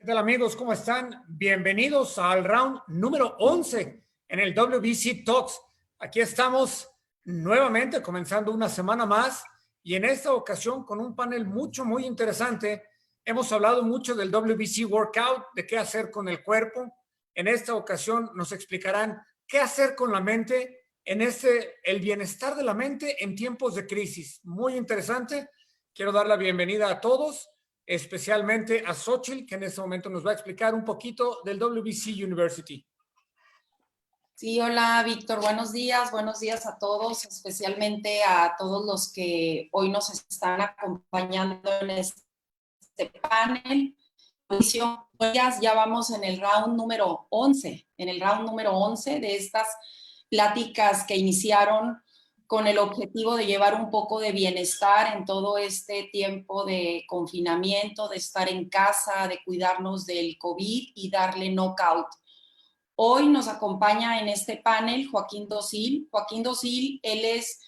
¿Qué tal, amigos? ¿Cómo están? Bienvenidos al round número 11 en el WBC Talks. Aquí estamos nuevamente comenzando una semana más y en esta ocasión con un panel muy interesante. Hemos hablado mucho del WBC Workout, de qué hacer con el cuerpo. En esta ocasión nos explicarán qué hacer con la mente el bienestar de la mente en tiempos de crisis. Muy interesante. Quiero dar la bienvenida a todos, especialmente a Xochitl, que en este momento nos va a explicar un poquito del WBC University. Sí, hola Víctor, buenos días a todos, especialmente a todos los que hoy nos están acompañando en este panel. Ya vamos en el round número 11, de estas pláticas que iniciaron con el objetivo de llevar un poco de bienestar en todo este tiempo de confinamiento, de estar en casa, de cuidarnos del COVID y darle knockout. Hoy nos acompaña en este panel Joaquín Docil. Joaquín Docil, él es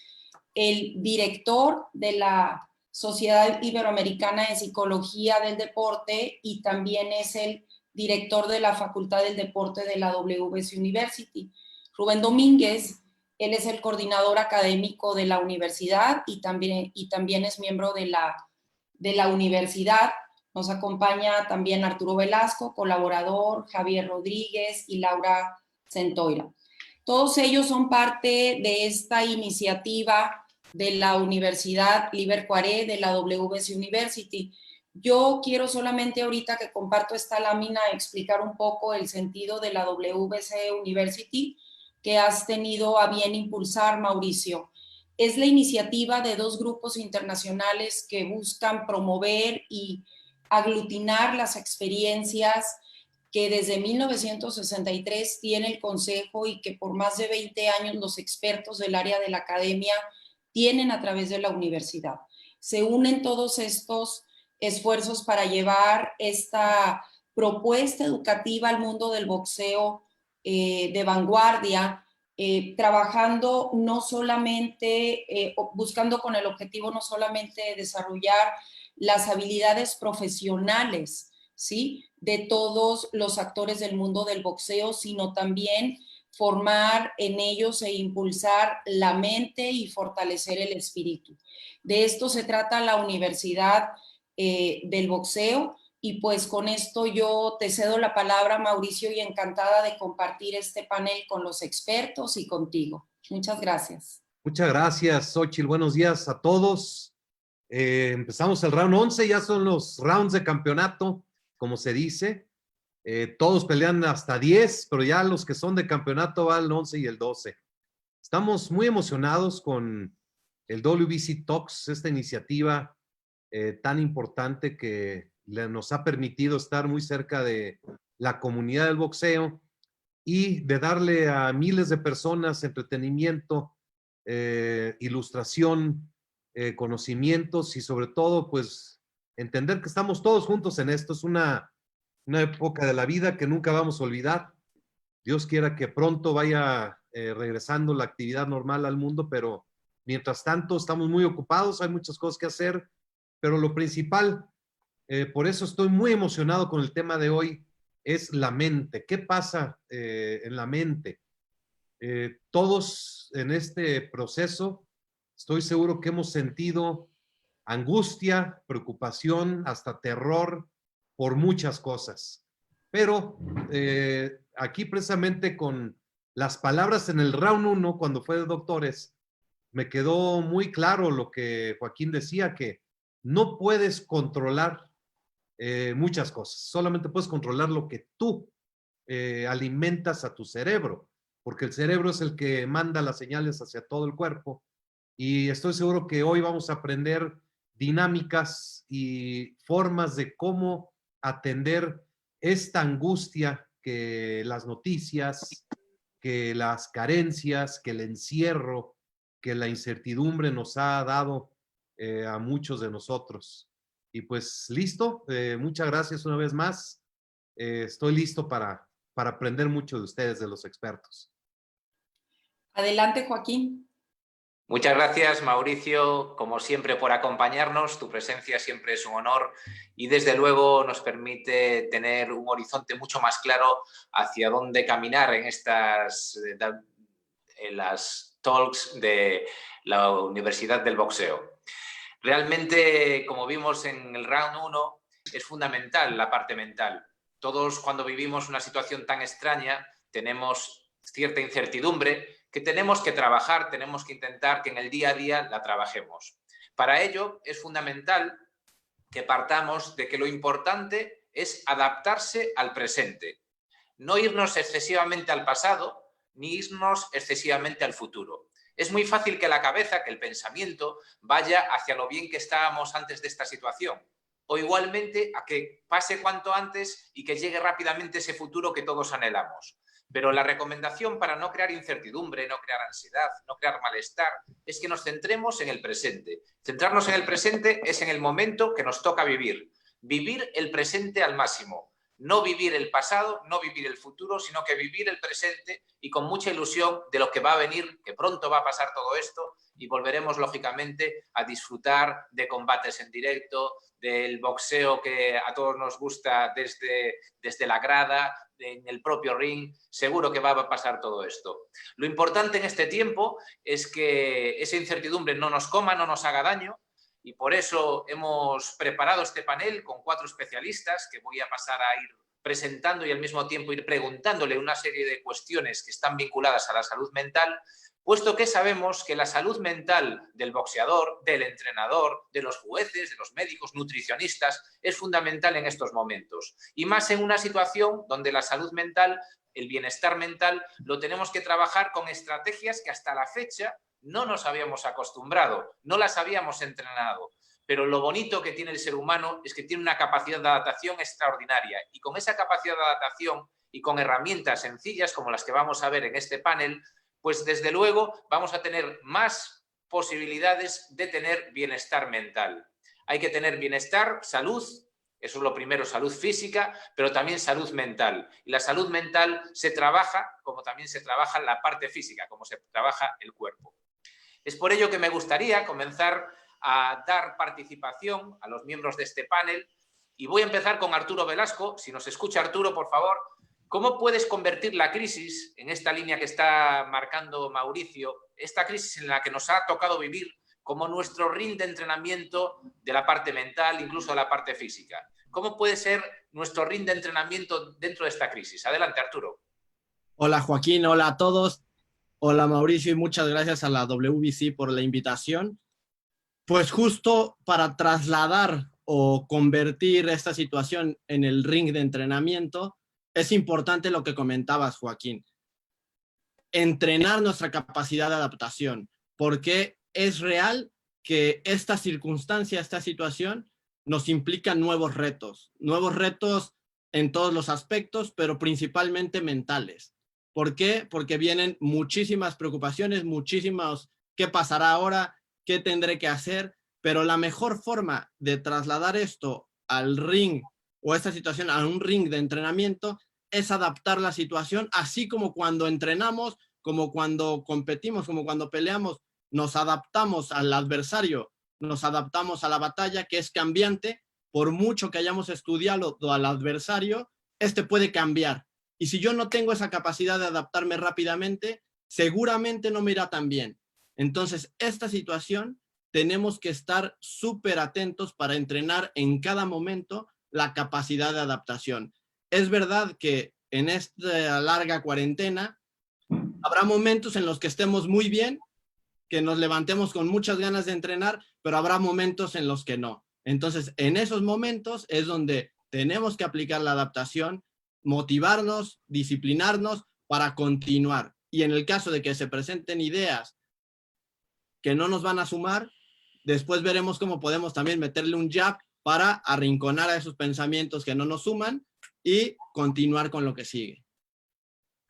el director de la Sociedad Iberoamericana de Psicología del Deporte y también es el director de la Facultad del Deporte de la WBC University. Rubén Domínguez, él es el coordinador académico de la universidad y también es miembro de la universidad. Nos acompaña también Arturo Velasco, colaborador, Javier Rodríguez y Laura Centoira. Todos ellos son parte de esta iniciativa de la Universidad Liber Cuaré, de la WBC University. Yo quiero solamente ahorita que comparto esta lámina explicar un poco el sentido de la WBC University que has tenido a bien impulsar, Mauricio. Es la iniciativa de dos grupos internacionales que buscan promover y aglutinar las experiencias que desde 1963 tiene el Consejo y que por más de 20 años los expertos del área de la academia tienen a través de la universidad. Se unen todos estos esfuerzos para llevar esta propuesta educativa al mundo del boxeo de vanguardia, trabajando no solamente, buscando con el objetivo no solamente de desarrollar las habilidades profesionales, ¿sí?, de todos los actores del mundo del boxeo, sino también formar en ellos e impulsar la mente y fortalecer el espíritu. De esto se trata la Universidad del Boxeo. Y pues con esto yo te cedo la palabra, Mauricio, y encantada de compartir este panel con los expertos y contigo. Muchas gracias. Muchas gracias, Xochitl. Buenos días a todos. Empezamos el round 11, ya son los rounds de campeonato, como se dice. Todos pelean hasta 10, pero ya los que son de campeonato van el 11 y el 12. Estamos muy emocionados con el WBC Talks, esta iniciativa tan importante que nos ha permitido estar muy cerca de la comunidad del boxeo y de darle a miles de personas entretenimiento, ilustración, conocimientos y sobre todo pues entender que estamos todos juntos en esto. Es una época de la vida que nunca vamos a olvidar. Dios quiera que pronto vaya regresando la actividad normal al mundo, pero mientras tanto estamos muy ocupados, hay muchas cosas que hacer, pero lo principal, por eso estoy muy emocionado con el tema de hoy, es la mente. ¿Qué pasa en la mente? Todos en este proceso, estoy seguro que hemos sentido angustia, preocupación, hasta terror por muchas cosas. Pero aquí precisamente con las palabras en el round 1, cuando fue de doctores, me quedó muy claro lo que Joaquín decía, que no puedes controlar muchas cosas, solamente puedes controlar lo que tú alimentas a tu cerebro, porque el cerebro es el que manda las señales hacia todo el cuerpo, y estoy seguro que hoy vamos a aprender dinámicas y formas de cómo atender esta angustia que las noticias, que las carencias, que el encierro, que la incertidumbre nos ha dado a muchos de nosotros. Y pues listo, muchas gracias una vez más. Estoy listo para aprender mucho de ustedes, de los expertos. Adelante, Joaquín. Muchas gracias, Mauricio, como siempre, por acompañarnos. Tu presencia siempre es un honor y, desde luego, nos permite tener un horizonte mucho más claro hacia dónde caminar en las talks de la Universidad del Boxeo. Realmente, como vimos en el round 1, es fundamental la parte mental. Todos, cuando vivimos una situación tan extraña, tenemos cierta incertidumbre que tenemos que trabajar, tenemos que intentar que en el día a día la trabajemos. Para ello es fundamental que partamos de que lo importante es adaptarse al presente, no irnos excesivamente al pasado ni irnos excesivamente al futuro. Es muy fácil que la cabeza, que el pensamiento vaya hacia lo bien que estábamos antes de esta situación, o igualmente a que pase cuanto antes y que llegue rápidamente ese futuro que todos anhelamos. Pero la recomendación para no crear incertidumbre, no crear ansiedad, no crear malestar, es que nos centremos en el presente. Centrarnos en el presente es en el momento que nos toca vivir. Vivir el presente al máximo. No vivir el pasado, no vivir el futuro, sino que vivir el presente y con mucha ilusión de lo que va a venir, que pronto va a pasar todo esto y volveremos, lógicamente, a disfrutar de combates en directo, del boxeo que a todos nos gusta desde la grada, en el propio ring. Seguro que va a pasar todo esto. Lo importante en este tiempo es que esa incertidumbre no nos coma, no nos haga daño, y por eso hemos preparado este panel con 4 especialistas que voy a pasar a ir presentando y al mismo tiempo ir preguntándole una serie de cuestiones que están vinculadas a la salud mental, puesto que sabemos que la salud mental del boxeador, del entrenador, de los jueces, de los médicos, nutricionistas, es fundamental en estos momentos. Y más en una situación donde la salud mental, el bienestar mental, lo tenemos que trabajar con estrategias que hasta la fecha no nos habíamos acostumbrado, no las habíamos entrenado. Pero lo bonito que tiene el ser humano es que tiene una capacidad de adaptación extraordinaria. Y con esa capacidad de adaptación y con herramientas sencillas como las que vamos a ver en este panel, pues desde luego vamos a tener más posibilidades de tener bienestar mental. Hay que tener bienestar, salud, eso es lo primero, salud física, pero también salud mental. Y la salud mental se trabaja como también se trabaja la parte física, como se trabaja el cuerpo. Es por ello que me gustaría comenzar a dar participación a los miembros de este panel y voy a empezar con Arturo Velasco. Si nos escucha, Arturo, por favor, ¿cómo puedes convertir la crisis en esta línea que está marcando Mauricio, esta crisis en la que nos ha tocado vivir, como nuestro ring de entrenamiento de la parte mental, incluso de la parte física? ¿Cómo puede ser nuestro ring de entrenamiento dentro de esta crisis? Adelante, Arturo. Hola, Joaquín. Hola a todos. Hola, Mauricio, y muchas gracias a la WBC por la invitación. Pues justo para trasladar o convertir esta situación en el ring de entrenamiento, es importante lo que comentabas, Joaquín. Entrenar nuestra capacidad de adaptación, porque es real que esta circunstancia, esta situación, nos implica nuevos retos en todos los aspectos, pero principalmente mentales. ¿Por qué? Porque vienen muchísimas preocupaciones, muchísimos ¿qué pasará ahora? ¿Qué tendré que hacer? Pero la mejor forma de trasladar esto al ring o esta situación a un ring de entrenamiento es adaptar la situación, así como cuando entrenamos, como cuando competimos, como cuando peleamos, nos adaptamos al adversario, nos adaptamos a la batalla, que es cambiante. Por mucho que hayamos estudiado al adversario, este puede cambiar. Y si yo no tengo esa capacidad de adaptarme rápidamente, seguramente no me irá tan bien. Entonces, esta situación tenemos que estar súper atentos para entrenar en cada momento la capacidad de adaptación. Es verdad que en esta larga cuarentena habrá momentos en los que estemos muy bien, que nos levantemos con muchas ganas de entrenar, pero habrá momentos en los que no. Entonces, en esos momentos es donde tenemos que aplicar la adaptación, motivarnos, disciplinarnos para continuar. Y en el caso de que se presenten ideas que no nos van a sumar, después veremos cómo podemos también meterle un jab para arrinconar a esos pensamientos que no nos suman y continuar con lo que sigue.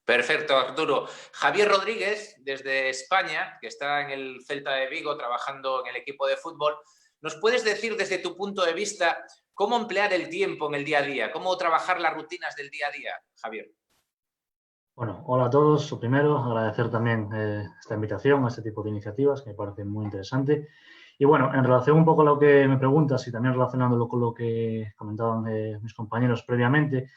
Perfecto, Arturo. Javier Rodríguez, desde España, que está en el Celta de Vigo trabajando en el equipo de fútbol, ¿nos puedes decir desde tu punto de vista cómo emplear el tiempo en el día a día? ¿Cómo trabajar las rutinas del día a día, Javier? Bueno, hola a todos. Lo primero, agradecer también esta invitación a este tipo de iniciativas, que me parece muy interesante. Y bueno, en relación un poco a lo que me preguntas y también relacionándolo con lo que comentaban mis compañeros previamente,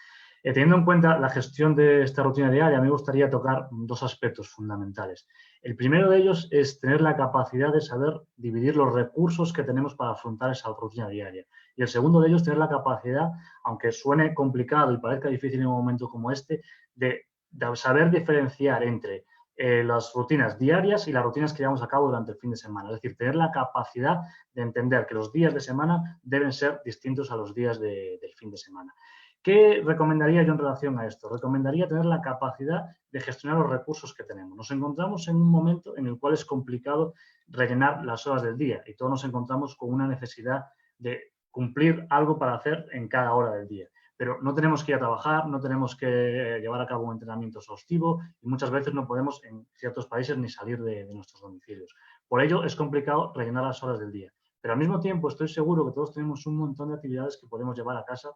teniendo en cuenta la gestión de esta rutina diaria, me gustaría tocar dos aspectos fundamentales. El primero de ellos es tener la capacidad de saber dividir los recursos que tenemos para afrontar esa rutina diaria. Y el segundo de ellos, tener la capacidad, aunque suene complicado y parezca difícil en un momento como este, de saber diferenciar entre las rutinas diarias y las rutinas que llevamos a cabo durante el fin de semana. Es decir, tener la capacidad de entender que los días de semana deben ser distintos a los días del fin de semana. ¿Qué recomendaría yo en relación a esto? Recomendaría tener la capacidad de gestionar los recursos que tenemos. Nos encontramos en un momento en el cual es complicado rellenar las horas del día y todos nos encontramos con una necesidad de cumplir algo para hacer en cada hora del día. Pero no tenemos que ir a trabajar, no tenemos que llevar a cabo un entrenamiento exhaustivo y muchas veces no podemos en ciertos países ni salir de nuestros domicilios. Por ello es complicado rellenar las horas del día. Pero al mismo tiempo estoy seguro que todos tenemos un montón de actividades que podemos llevar a casa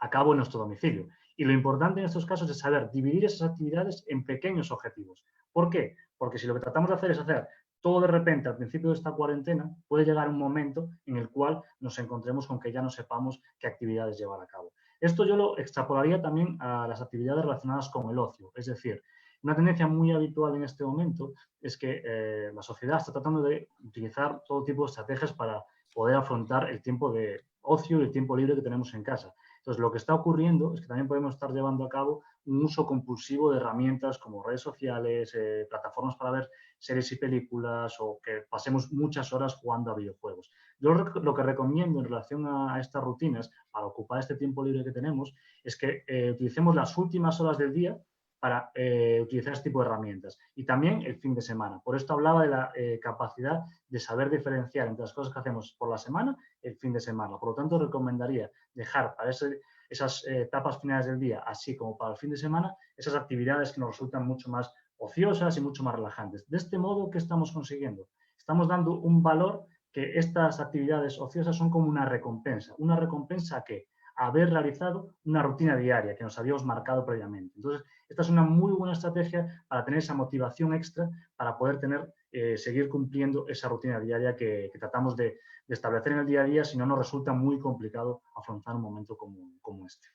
a cabo en nuestro domicilio. Y lo importante en estos casos es saber dividir esas actividades en pequeños objetivos. ¿Por qué? Porque si lo que tratamos de hacer es hacer todo de repente al principio de esta cuarentena, puede llegar un momento en el cual nos encontremos con que ya no sepamos qué actividades llevar a cabo. Esto yo lo extrapolaría también a las actividades relacionadas con el ocio. Es decir, una tendencia muy habitual en este momento es que la sociedad está tratando de utilizar todo tipo de estrategias para poder afrontar el tiempo de ocio y el tiempo libre que tenemos en casa. Entonces, lo que está ocurriendo es que también podemos estar llevando a cabo un uso compulsivo de herramientas como redes sociales, plataformas para ver series y películas o que pasemos muchas horas jugando a videojuegos. Yo lo que recomiendo en relación a estas rutinas para ocupar este tiempo libre que tenemos es que utilicemos las últimas horas del día para utilizar este tipo de herramientas. Y también el fin de semana. Por esto hablaba de la capacidad de saber diferenciar entre las cosas que hacemos por la semana y el fin de semana. Por lo tanto, recomendaría dejar para esas etapas finales del día, así como para el fin de semana, esas actividades que nos resultan mucho más ociosas y mucho más relajantes. De este modo, ¿qué estamos consiguiendo? Estamos dando un valor que estas actividades ociosas son como una recompensa. ¿Una recompensa a qué? A haber realizado una rutina diaria que nos habíamos marcado previamente. Entonces, esta es una muy buena estrategia para tener esa motivación extra para poder seguir cumpliendo esa rutina diaria que tratamos de establecer en el día a día, si no nos resulta muy complicado afrontar un momento como este.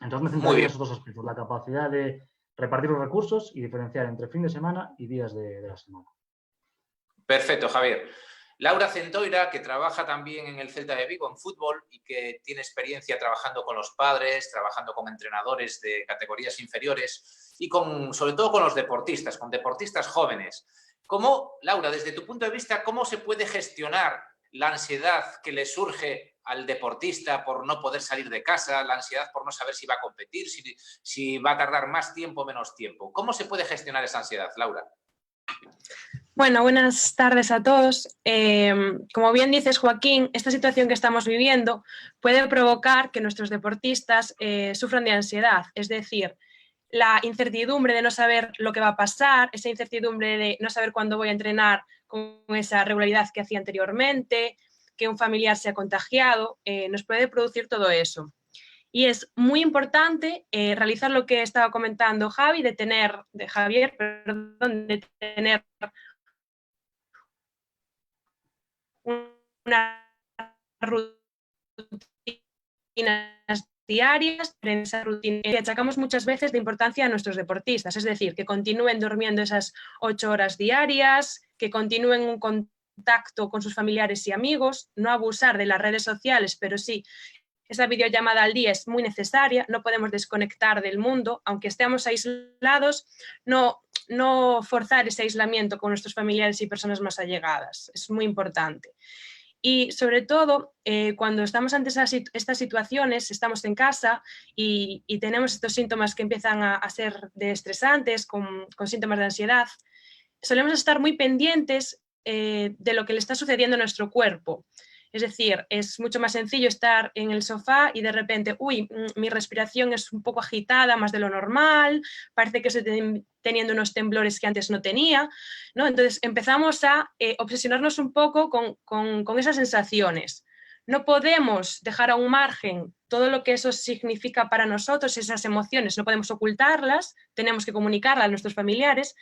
Entonces me centraría en esos dos aspectos, la capacidad de repartir los recursos y diferenciar entre fin de semana y días de la semana. Perfecto, Javier. Laura Centoira, que trabaja también en el Celta de Vigo en fútbol y que tiene experiencia trabajando con los padres, trabajando con entrenadores de categorías inferiores y sobre todo con los deportistas, con deportistas jóvenes. ¿Cómo, Laura, desde tu punto de vista, cómo se puede gestionar la ansiedad que le surge al deportista por no poder salir de casa, la ansiedad por no saber si va a competir, si va a tardar más tiempo o menos tiempo? ¿Cómo se puede gestionar esa ansiedad, Laura? Bueno, buenas tardes a todos. Como bien dices, Joaquín, esta situación que estamos viviendo puede provocar que nuestros deportistas sufran de ansiedad, es decir, la incertidumbre de no saber lo que va a pasar, esa incertidumbre de no saber cuándo voy a entrenar con esa regularidad que hacía anteriormente, que un familiar se ha contagiado, nos puede producir todo eso. Y es muy importante realizar lo que estaba comentando Javier, de tener unas rutinas diarias, en esa rutina que achacamos muchas veces de importancia a nuestros deportistas, es decir, que continúen durmiendo esas 8 horas diarias, que continúen un contacto con sus familiares y amigos, no abusar de las redes sociales, pero sí, esa videollamada al día es muy necesaria, no podemos desconectar del mundo, aunque estemos aislados, no forzar ese aislamiento con nuestros familiares y personas más allegadas, es muy importante. Y sobre todo, cuando estamos ante estas situaciones, estamos en casa y tenemos estos síntomas que empiezan a ser de estresantes, con síntomas de ansiedad, solemos estar muy pendientes de lo que le está sucediendo a nuestro cuerpo. Es decir, es mucho más sencillo estar en el sofá y de repente, uy, mi respiración es un poco agitada, más de lo normal, parece que estoy teniendo unos temblores que antes no tenía, ¿no? Entonces empezamos a obsesionarnos un poco con esas sensaciones. no podemos dejar a un margen todo lo que eso significa para nosotros, esas emociones, no podemos ocultarlas, tenemos que comunicarlas a nuestros familiares,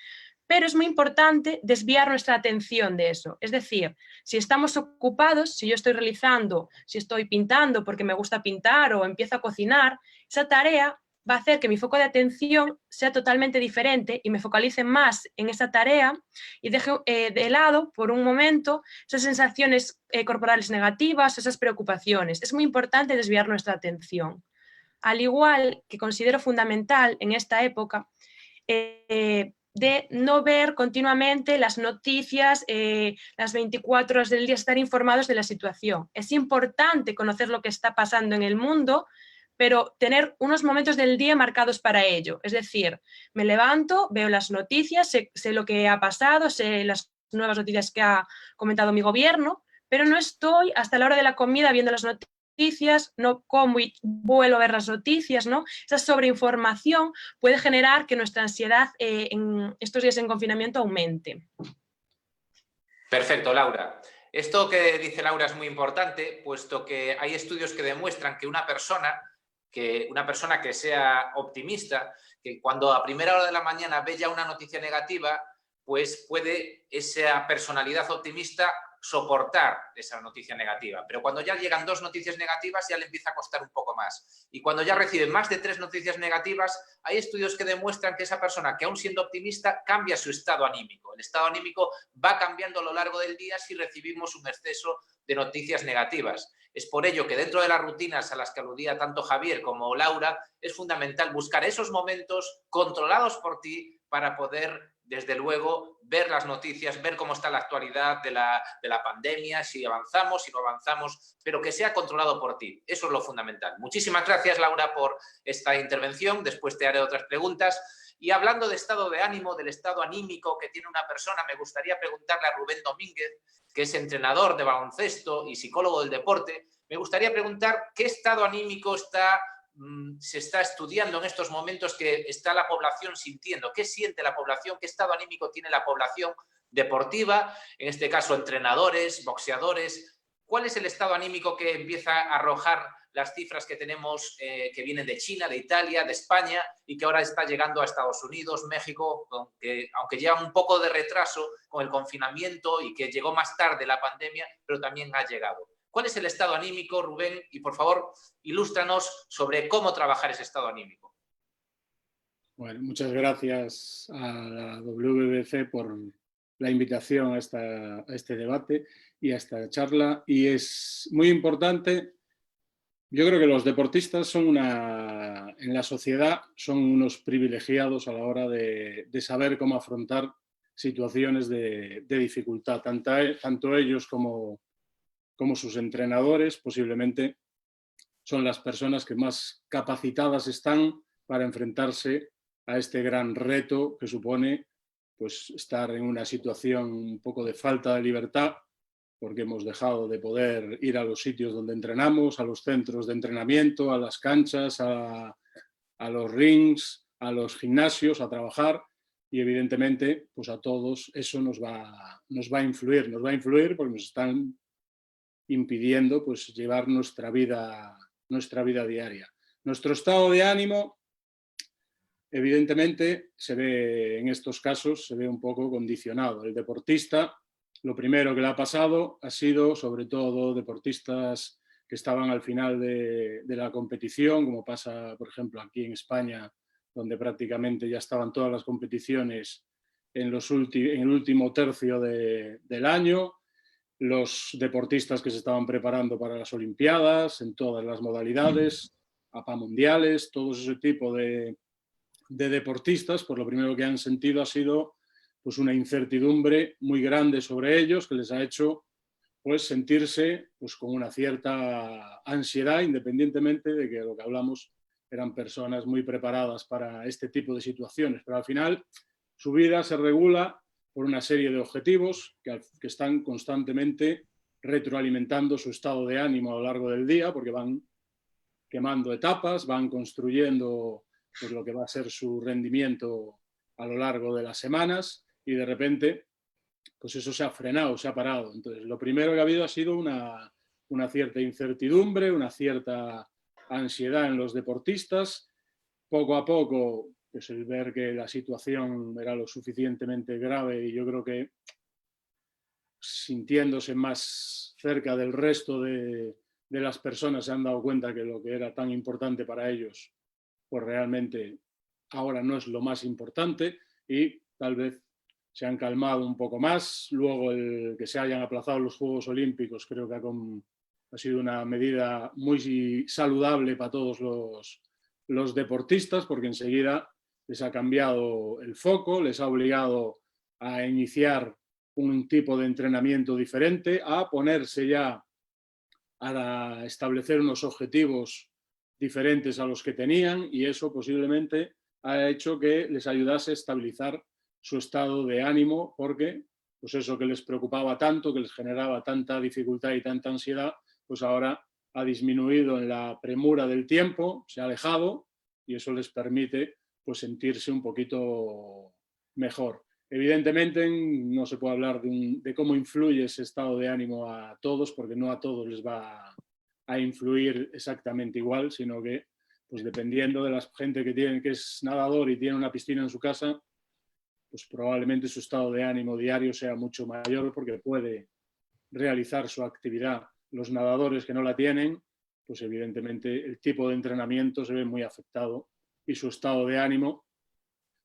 pero es muy importante desviar nuestra atención de eso. Es decir, si estamos ocupados, si yo estoy realizando, si estoy pintando porque me gusta pintar o empiezo a cocinar, esa tarea va a hacer que mi foco de atención sea totalmente diferente y me focalice más en esa tarea y deje de lado por un momento esas sensaciones corporales negativas, esas preocupaciones. Es muy importante desviar nuestra atención. Al igual que considero fundamental en esta época de no ver continuamente las noticias, las 24 horas del día, estar informados de la situación. Es importante conocer lo que está pasando en el mundo, pero tener unos momentos del día marcados para ello. Es decir, me levanto, veo las noticias, sé lo que ha pasado, sé las nuevas noticias que ha comentado mi gobierno, pero no estoy hasta la hora de la comida viendo las noticias, no como y vuelvo a ver las noticias, ¿no? Esa sobreinformación puede generar que nuestra ansiedad en estos días en confinamiento aumente. Perfecto, Laura. Esto que dice Laura es muy importante, puesto que hay estudios que demuestran que una persona que sea optimista, que cuando a primera hora de la mañana ve ya una noticia negativa, pues puede esa personalidad optimista soportar esa noticia negativa. Pero cuando ya llegan 2 noticias negativas ya le empieza a costar un poco más. Y cuando ya recibe más de 3 noticias negativas, hay estudios que demuestran que esa persona, que aún siendo optimista, cambia su estado anímico. El estado anímico va cambiando a lo largo del día si recibimos un exceso de noticias negativas. Es por ello que dentro de las rutinas a las que aludía tanto Javier como Laura, es fundamental buscar esos momentos controlados por ti para poder, desde luego, ver las noticias, ver cómo está la actualidad de la pandemia, si avanzamos, si no avanzamos, pero que sea controlado por ti. Eso es lo fundamental. Muchísimas gracias, Laura, por esta intervención. Después te haré otras preguntas. Y hablando de estado de ánimo, del estado anímico que tiene una persona, me gustaría preguntarle a Rubén Domínguez, que es entrenador de baloncesto y psicólogo del deporte. Me gustaría preguntar qué estado anímico se está estudiando en estos momentos que está la población sintiendo. ¿Qué siente la población? ¿Qué estado anímico tiene la población deportiva? En este caso, entrenadores, boxeadores. ¿Cuál es el estado anímico que empieza a arrojar las cifras que tenemos que vienen de China, de Italia, de España y que ahora está llegando a Estados Unidos, México, aunque lleva un poco de retraso con el confinamiento y que llegó más tarde la pandemia, pero también ha llegado? ¿Cuál es el estado anímico, Rubén? Y por favor, ilústranos sobre cómo trabajar ese estado anímico. Bueno, muchas gracias a la WBC por la invitación a este debate y a esta charla. Y es muy importante. Yo creo que los deportistas en la sociedad son unos privilegiados a la hora de saber cómo afrontar situaciones de dificultad. Tanto ellos como sus entrenadores posiblemente son las personas que más capacitadas están para enfrentarse a este gran reto que supone pues, estar en una situación un poco de falta de libertad, porque hemos dejado de poder ir a los sitios donde entrenamos, a los centros de entrenamiento, a las canchas, a los rings, a los gimnasios, a trabajar, y evidentemente pues a todos eso nos va a influir porque nos están impidiendo pues, llevar nuestra vida diaria. Nuestro estado de ánimo, evidentemente, se ve en estos casos, se ve un poco condicionado. El deportista, lo primero que le ha pasado ha sido, sobre todo, deportistas que estaban al final de la competición, como pasa, por ejemplo, aquí en España, donde prácticamente ya estaban todas las competiciones en el último tercio del año, los deportistas que se estaban preparando para las Olimpiadas, en todas las modalidades, APA mundiales, todo ese tipo de deportistas, pues lo primero que han sentido ha sido pues una incertidumbre muy grande sobre ellos que les ha hecho pues sentirse pues con una cierta ansiedad, independientemente de que lo que hablamos eran personas muy preparadas para este tipo de situaciones, pero al final su vida se regula por una serie de objetivos que están constantemente retroalimentando su estado de ánimo a lo largo del día, porque van quemando etapas, van construyendo pues, lo que va a ser su rendimiento a lo largo de las semanas, y de repente pues eso se ha frenado, se ha parado. Entonces, lo primero que ha habido ha sido una una cierta incertidumbre, una cierta ansiedad en los deportistas. Poco a poco, pues el ver que la situación era lo suficientemente grave y yo creo que sintiéndose más cerca del resto de las personas se han dado cuenta que lo que era tan importante para ellos, pues realmente ahora no es lo más importante y tal vez se han calmado un poco más. Luego el que se hayan aplazado los Juegos Olímpicos creo que ha sido una medida muy saludable para todos los deportistas, porque enseguida les ha cambiado el foco, les ha obligado a iniciar un tipo de entrenamiento diferente, a ponerse ya a establecer unos objetivos diferentes a los que tenían, y eso posiblemente ha hecho que les ayudase a estabilizar su estado de ánimo, porque pues eso que les preocupaba tanto, que les generaba tanta dificultad y tanta ansiedad, pues ahora ha disminuido en la premura del tiempo, se ha alejado, y eso les permite pues sentirse un poquito mejor. Evidentemente no se puede hablar de cómo influye ese estado de ánimo a todos, porque no a todos les va a influir exactamente igual, sino que pues dependiendo de la gente que es nadador y tiene una piscina en su casa, pues probablemente su estado de ánimo diario sea mucho mayor porque puede realizar su actividad. Los nadadores que no la tienen, pues evidentemente el tipo de entrenamiento se ve muy afectado y su estado de ánimo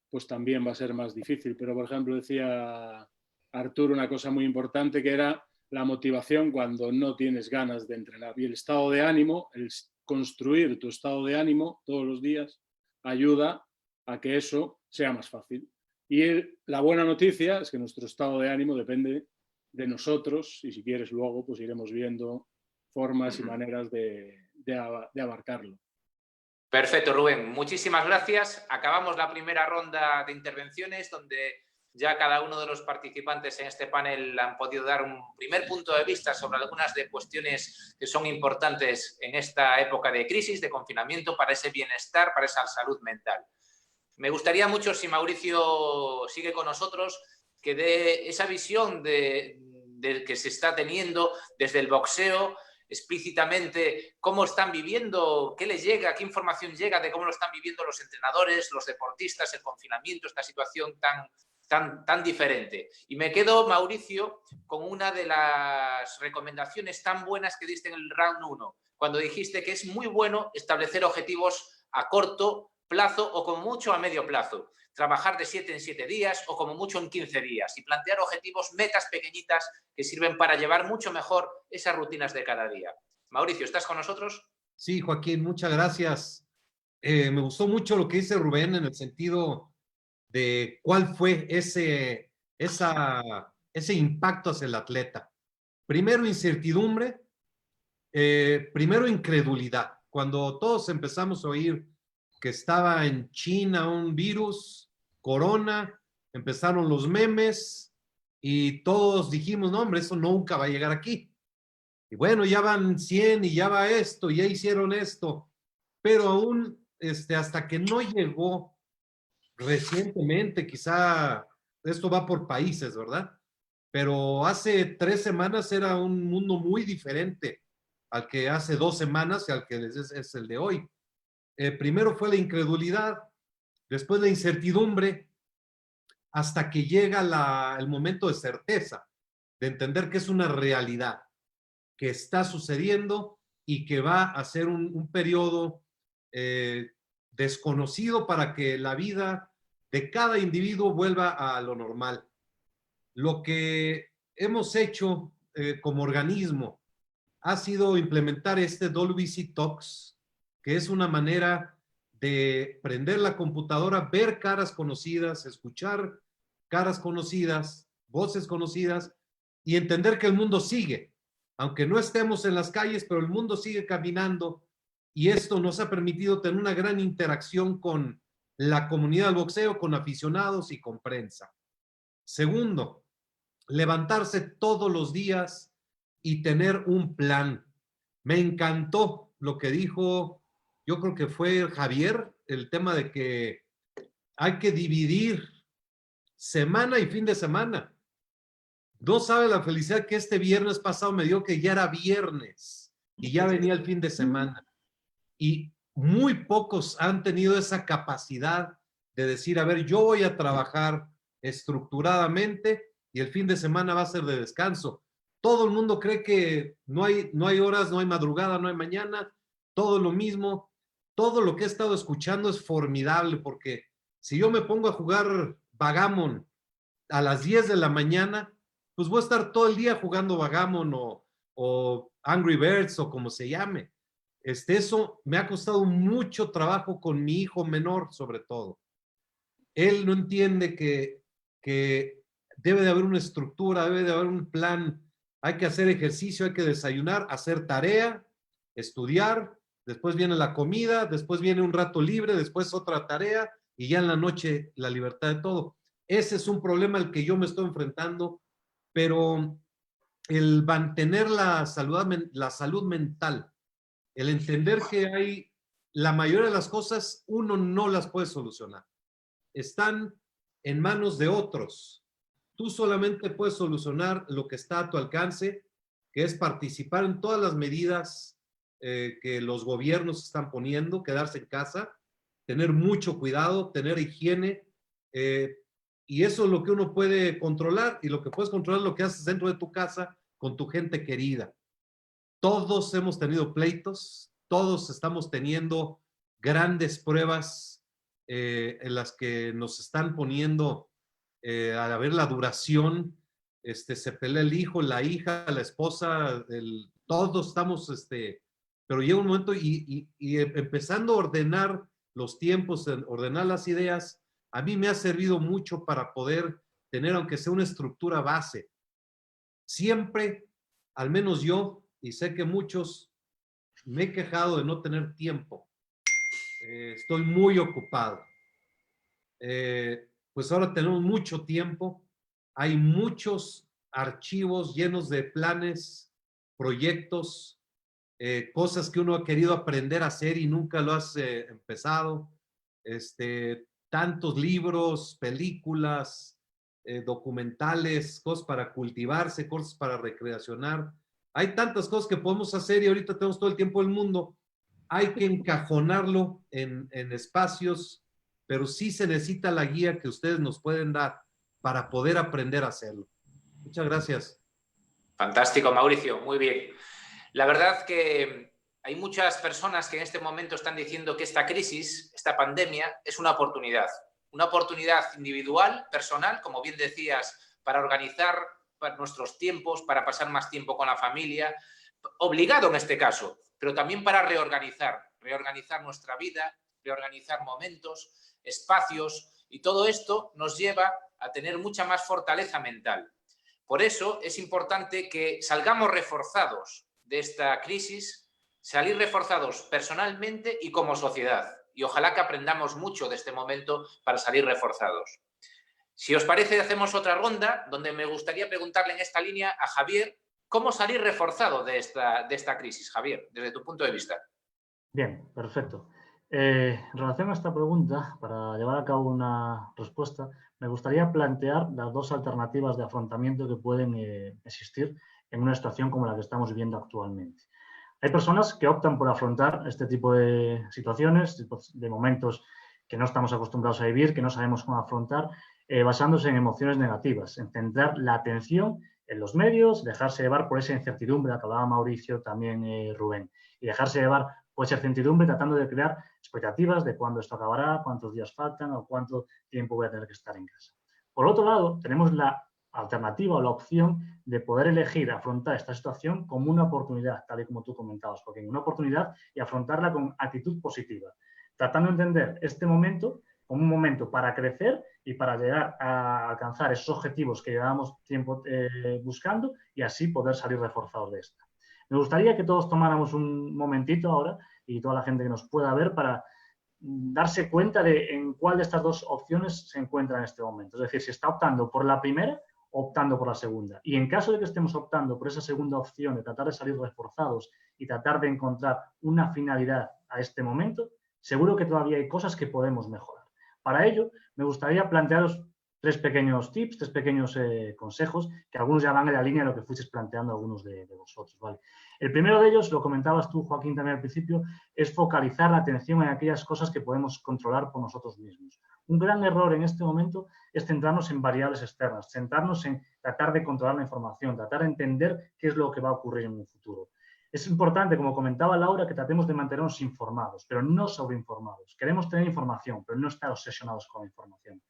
pues también va a ser más difícil. Pero, por ejemplo, decía Arturo una cosa muy importante, que era la motivación cuando no tienes ganas de entrenar. Y el estado de ánimo, el construir tu estado de ánimo todos los días, ayuda a que eso sea más fácil. Y la buena noticia es que nuestro estado de ánimo depende de nosotros, y si quieres luego pues iremos viendo formas y maneras de abarcarlo. Perfecto, Rubén. Muchísimas gracias. Acabamos la primera ronda de intervenciones donde ya cada uno de los participantes en este panel han podido dar un primer punto de vista sobre algunas de cuestiones que son importantes en esta época de crisis, de confinamiento, para ese bienestar, para esa salud mental. Me gustaría mucho, si Mauricio sigue con nosotros, que dé esa visión de que se está teniendo desde el boxeo, explícitamente cómo están viviendo, qué les llega, qué información llega de cómo lo están viviendo los entrenadores, los deportistas, el confinamiento, esta situación tan diferente. Y me quedo, Mauricio, con una de las recomendaciones tan buenas que diste en el round 1, cuando dijiste que es muy bueno establecer objetivos a corto plazo o como mucho a medio plazo. Trabajar de 7 en 7 días o como mucho en 15 días y plantear objetivos, metas pequeñitas que sirven para llevar mucho mejor esas rutinas de cada día. Mauricio, ¿estás con nosotros? Sí, Joaquín, muchas gracias. Me gustó mucho lo que dice Rubén en el sentido de cuál fue ese impacto hacia el atleta. Primero, incertidumbre. Primero, incredulidad. Cuando todos empezamos a oír que estaba en China un virus, corona, empezaron los memes y todos dijimos, no, hombre, eso nunca va a llegar aquí. Y bueno, ya van 100 y ya va esto, ya hicieron esto. Pero aún hasta que no llegó recientemente, quizá esto va por países, ¿verdad? Pero hace 3 semanas era un mundo muy diferente al que hace 2 semanas y al que es el de hoy. Primero fue la incredulidad, después la incertidumbre, hasta que llega el momento de certeza, de entender que es una realidad, que está sucediendo y que va a ser un periodo desconocido para que la vida de cada individuo vuelva a lo normal. Lo que hemos hecho como organismo ha sido implementar este WBC Talks, que es una manera de prender la computadora, ver caras conocidas, escuchar caras conocidas, voces conocidas y entender que el mundo sigue. Aunque no estemos en las calles, pero el mundo sigue caminando y esto nos ha permitido tener una gran interacción con la comunidad del boxeo, con aficionados y con prensa. Segundo, levantarse todos los días y tener un plan. Me encantó lo que dijo, yo creo que fue Javier, el tema de que hay que dividir semana y fin de semana. No sabe la felicidad que este viernes pasado me dio, que ya era viernes y ya venía el fin de semana. Y muy pocos han tenido esa capacidad de decir, a ver, yo voy a trabajar estructuradamente y el fin de semana va a ser de descanso. Todo el mundo cree que no hay horas, no hay madrugada, no hay mañana, todo lo mismo. Todo lo que he estado escuchando es formidable, porque si yo me pongo a jugar Vagamon a las 10 de la mañana, pues voy a estar todo el día jugando Vagamon o Angry Birds o como se llame. Eso me ha costado mucho trabajo con mi hijo menor, sobre todo. Él no entiende que debe de haber una estructura, debe de haber un plan. Hay que hacer ejercicio, hay que desayunar, hacer tarea, estudiar, después viene la comida, después viene un rato libre, después otra tarea y ya en la noche la libertad de todo. Ese es un problema al que yo me estoy enfrentando, pero el mantener la salud mental, el entender que la mayoría de las cosas uno no las puede solucionar. Están en manos de otros. Tú solamente puedes solucionar lo que está a tu alcance, que es participar en todas las medidas que los gobiernos están poniendo, quedarse en casa, tener mucho cuidado, tener higiene, y eso es lo que uno puede controlar, y lo que puedes controlar es lo que haces dentro de tu casa con tu gente querida. Todos hemos tenido pleitos, todos estamos teniendo grandes pruebas en las que nos están poniendo a ver la duración, se pelea el hijo, la hija, la esposa, todos estamos, pero llega un momento y empezando a ordenar los tiempos, ordenar las ideas, a mí me ha servido mucho para poder tener, aunque sea una estructura base. Siempre, al menos yo, y sé que muchos, me he quejado de no tener tiempo. Estoy muy ocupado. Pues ahora tenemos mucho tiempo. Hay muchos archivos llenos de planes, proyectos, cosas que uno ha querido aprender a hacer y nunca lo has empezado. Tantos libros, películas, documentales, cosas para cultivarse, cosas para recreacionar. Hay tantas cosas que podemos hacer y ahorita tenemos todo el tiempo del mundo. Hay que encajonarlo en espacios, pero sí se necesita la guía que ustedes nos pueden dar para poder aprender a hacerlo. Muchas gracias. Fantástico, Mauricio, muy bien. La verdad que hay muchas personas que en este momento están diciendo que esta crisis, esta pandemia, es una oportunidad individual, personal, como bien decías, para organizar nuestros tiempos, para pasar más tiempo con la familia, obligado en este caso, pero también para reorganizar nuestra vida, reorganizar momentos, espacios, y todo esto nos lleva a tener mucha más fortaleza mental. Por eso es importante que salgamos reforzados de esta crisis, salir reforzados personalmente y como sociedad. Y ojalá que aprendamos mucho de este momento para salir reforzados. Si os parece, hacemos otra ronda donde me gustaría preguntarle en esta línea a Javier cómo salir reforzado de esta crisis. Javier, desde tu punto de vista. Bien, perfecto. En relación a esta pregunta, para llevar a cabo una respuesta, me gustaría plantear las dos alternativas de afrontamiento que pueden existir en una situación como la que estamos viviendo actualmente. Hay personas que optan por afrontar este tipo de situaciones, de momentos que no estamos acostumbrados a vivir, que no sabemos cómo afrontar, basándose en emociones negativas, en centrar la atención en los medios, dejarse llevar por esa incertidumbre, que hablaba Mauricio, también Rubén, y dejarse llevar por esa incertidumbre tratando de crear expectativas de cuándo esto acabará, cuántos días faltan o cuánto tiempo voy a tener que estar en casa. Por otro lado, tenemos la alternativa o la opción de poder elegir afrontar esta situación como una oportunidad, tal y como tú comentabas, porque una oportunidad y afrontarla con actitud positiva, tratando de entender este momento como un momento para crecer y para llegar a alcanzar esos objetivos que llevábamos tiempo buscando y así poder salir reforzados de esta. Me gustaría que todos tomáramos un momentito ahora y toda la gente que nos pueda ver para darse cuenta de en cuál de estas dos opciones se encuentra en este momento. Es decir, si está optando por la primera o optando por la segunda. Y en caso de que estemos optando por esa segunda opción de tratar de salir reforzados y tratar de encontrar una finalidad a este momento, seguro que todavía hay cosas que podemos mejorar. Para ello, me gustaría plantearos 3 pequeños tips, 3 pequeños consejos, que algunos ya van en la línea de lo que fuisteis planteando algunos de vosotros, ¿vale? El primero de ellos, lo comentabas tú, Joaquín, también al principio, es focalizar la atención en aquellas cosas que podemos controlar por nosotros mismos. Un gran error en este momento es centrarnos en variables externas, centrarnos en tratar de controlar la información, tratar de entender qué es lo que va a ocurrir en un futuro. Es importante, como comentaba Laura, que tratemos de mantenernos informados, pero no sobreinformados. Queremos tener información, pero no estar obsesionados con la información.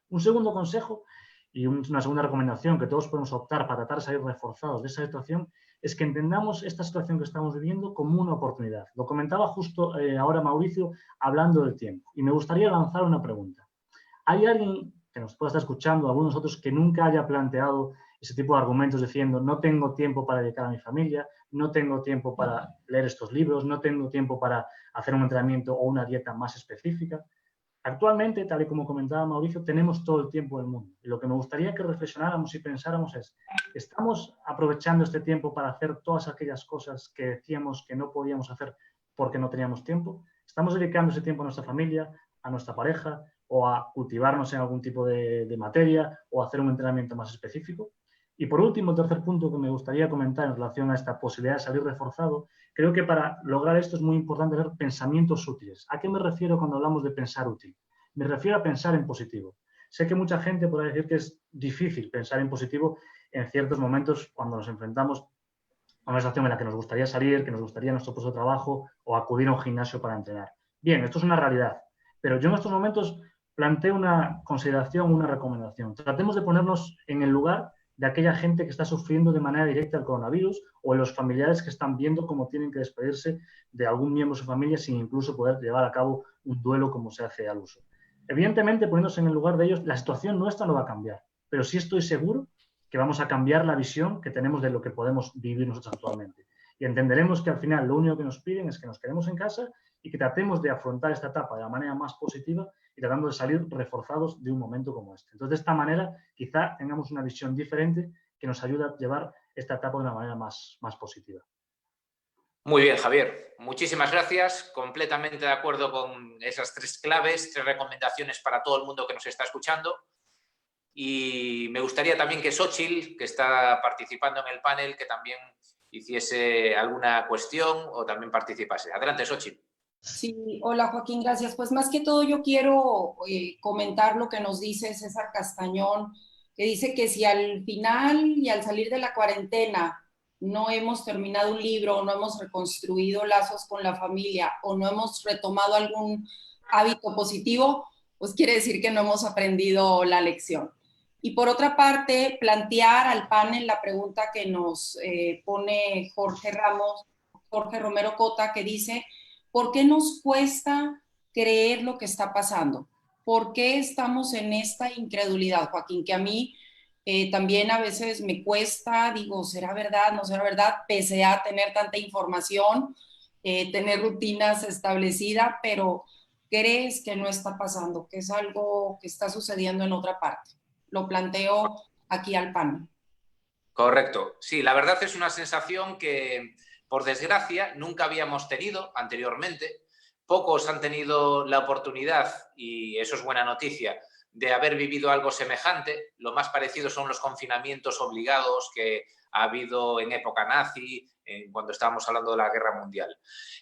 Un segundo consejo y una segunda recomendación que todos podemos optar para tratar de salir reforzados de esa situación es que entendamos esta situación que estamos viviendo como una oportunidad. Lo comentaba justo ahora Mauricio hablando del tiempo y me gustaría lanzar una pregunta. ¿Hay alguien que nos pueda estar escuchando, algunos de nosotros, que nunca haya planteado ese tipo de argumentos diciendo no tengo tiempo para dedicar a mi familia, no tengo tiempo para leer estos libros, no tengo tiempo para hacer un entrenamiento o una dieta más específica? Actualmente, tal y como comentaba Mauricio, tenemos todo el tiempo del mundo. Y lo que me gustaría que reflexionáramos y pensáramos es, ¿estamos aprovechando este tiempo para hacer todas aquellas cosas que decíamos que no podíamos hacer porque no teníamos tiempo? ¿Estamos dedicando ese tiempo a nuestra familia, a nuestra pareja, o a cultivarnos en algún tipo de materia, o a hacer un entrenamiento más específico? Y por último, el tercer punto que me gustaría comentar en relación a esta posibilidad de salir reforzado, creo que para lograr esto es muy importante tener pensamientos útiles. ¿A qué me refiero cuando hablamos de pensar útil? Me refiero a pensar en positivo. Sé que mucha gente puede decir que es difícil pensar en positivo en ciertos momentos cuando nos enfrentamos a una situación en la que nos gustaría salir, que nos gustaría nuestro puesto de trabajo o acudir a un gimnasio para entrenar. Bien, esto es una realidad, pero yo en estos momentos planteo una consideración, una recomendación. Tratemos de ponernos en el lugar de aquella gente que está sufriendo de manera directa el coronavirus o en los familiares que están viendo cómo tienen que despedirse de algún miembro de su familia sin incluso poder llevar a cabo un duelo como se hace al uso. Evidentemente, poniéndose en el lugar de ellos, la situación nuestra no va a cambiar, pero sí estoy seguro que vamos a cambiar la visión que tenemos de lo que podemos vivir nosotros actualmente. Y entenderemos que al final lo único que nos piden es que nos quedemos en casa y que tratemos de afrontar esta etapa de la manera más positiva y tratando de salir reforzados de un momento como este. Entonces, de esta manera, quizá tengamos una visión diferente que nos ayude a llevar esta etapa de una manera más positiva. Muy bien, Javier. Muchísimas gracias. Completamente de acuerdo con esas 3 claves, 3 recomendaciones para todo el mundo que nos está escuchando. Y me gustaría también que Xochitl, que está participando en el panel, que también hiciese alguna cuestión o también participase. Adelante, Xochitl. Sí, hola Joaquín, gracias. Pues más que todo yo quiero comentar lo que nos dice César Castañón, que dice que si al final y al salir de la cuarentena no hemos terminado un libro, o no hemos reconstruido lazos con la familia, o no hemos retomado algún hábito positivo, pues quiere decir que no hemos aprendido la lección. Y por otra parte, plantear al panel la pregunta que nos pone Jorge Romero Cota, que dice: ¿por qué nos cuesta creer lo que está pasando? ¿Por qué estamos en esta incredulidad, Joaquín? Que a mí también a veces me cuesta, digo, ¿será verdad? ¿No será verdad? Pese a tener tanta información, tener rutinas establecidas, pero crees que no está pasando, que es algo que está sucediendo en otra parte. Lo planteo aquí al panel. Correcto. Sí, la verdad es una sensación que, por desgracia, nunca habíamos tenido anteriormente. Pocos han tenido la oportunidad, y eso es buena noticia, de haber vivido algo semejante. Lo más parecido son los confinamientos obligados que ha habido en época nazi, cuando estábamos hablando de la Guerra Mundial.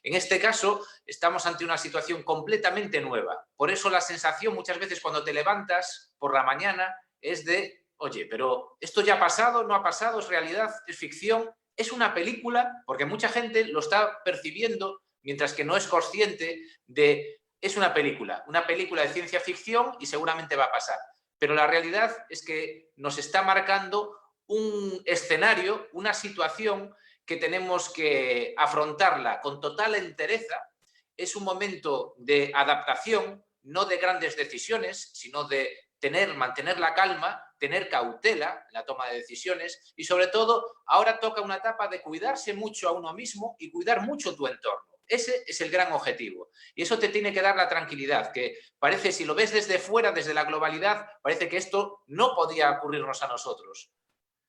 En este caso, estamos ante una situación completamente nueva. Por eso la sensación muchas veces cuando te levantas por la mañana es de: oye, pero ¿esto ya ha pasado? ¿No ha pasado? ¿Es realidad? ¿Es ficción? ¿Es una película? Porque mucha gente lo está percibiendo mientras que no es consciente de: es una película de ciencia ficción y seguramente va a pasar. Pero la realidad es que nos está marcando un escenario, una situación que tenemos que afrontarla con total entereza. Es un momento de adaptación, no de grandes decisiones, sino de mantener la calma, tener cautela en la toma de decisiones y, sobre todo, ahora toca una etapa de cuidarse mucho a uno mismo y cuidar mucho tu entorno. Ese es el gran objetivo. Y eso te tiene que dar la tranquilidad, que parece, si lo ves desde fuera, desde la globalidad, parece que esto no podía ocurrirnos a nosotros.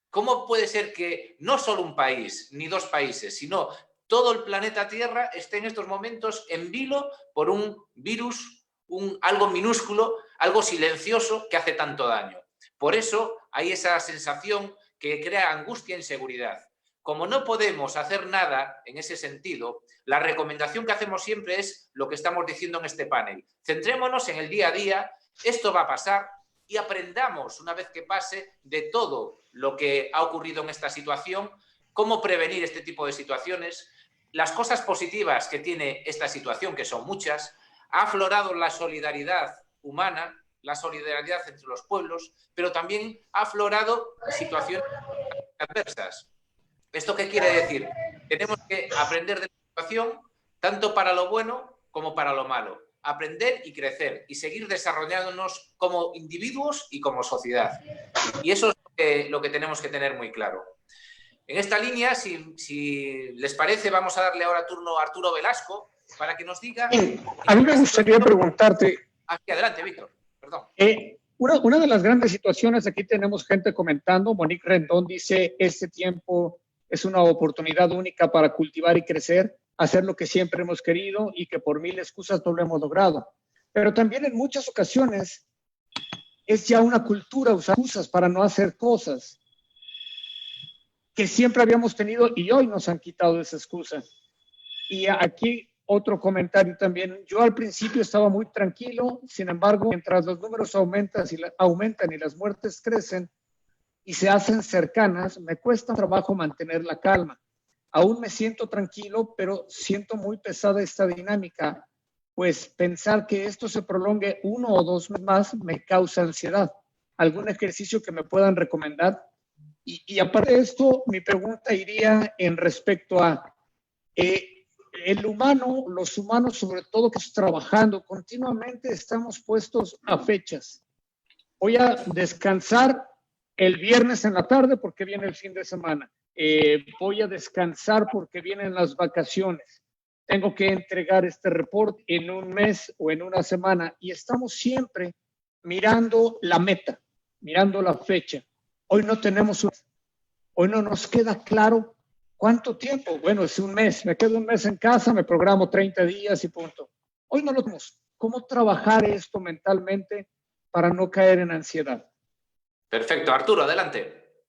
¿Cómo puede ser que no solo un país, ni 2 países, sino todo el planeta Tierra esté en estos momentos en vilo por un virus, algo minúsculo, algo silencioso que hace tanto daño? Por eso hay esa sensación que crea angustia e inseguridad. Como no podemos hacer nada en ese sentido, la recomendación que hacemos siempre es lo que estamos diciendo en este panel. Centrémonos en el día a día, esto va a pasar y aprendamos, una vez que pase, de todo lo que ha ocurrido en esta situación, cómo prevenir este tipo de situaciones, las cosas positivas que tiene esta situación, que son muchas. Ha aflorado la solidaridad humana, la solidaridad entre los pueblos, pero también ha aflorado situaciones adversas. ¿Esto qué quiere decir? Tenemos que aprender de la situación tanto para lo bueno como para lo malo. Aprender y crecer y seguir desarrollándonos como individuos y como sociedad. Y eso es lo que tenemos que tener muy claro. En esta línea, si les parece, vamos a darle ahora turno a Arturo Velasco para que nos diga... A mí me gustaría preguntarte... Aquí, adelante, Víctor. Perdón. Una de las grandes situaciones, aquí tenemos gente comentando, Monique Rendón dice, este tiempo es una oportunidad única para cultivar y crecer, hacer lo que siempre hemos querido y que por 1000 excusas no lo hemos logrado. Pero también en muchas ocasiones es ya una cultura usar excusas para no hacer cosas que siempre habíamos tenido y hoy nos han quitado esa excusa. Y aquí otro comentario también. Yo al principio estaba muy tranquilo, sin embargo, mientras los números aumentan y las muertes crecen y se hacen cercanas, me cuesta trabajo mantener la calma. Aún me siento tranquilo, pero siento muy pesada esta dinámica, pues pensar que esto se prolongue 1 o 2 meses más me causa ansiedad. ¿Algún ejercicio que me puedan recomendar? Y aparte de esto, mi pregunta iría en respecto a el humano, los humanos sobre todo que estamos trabajando, continuamente estamos puestos a fechas. Voy a descansar el viernes en la tarde porque viene el fin de semana. Voy a descansar porque vienen las vacaciones. Tengo que entregar este reporte en un mes o en una semana y estamos siempre mirando la meta, mirando la fecha. Hoy no tenemos, hoy no nos queda claro cuánto tiempo. Bueno, es un mes, me quedo un mes en casa, me programo 30 días y punto. Hoy no lo tenemos. ¿Cómo trabajar esto mentalmente para no caer en ansiedad? Perfecto, Arturo, adelante.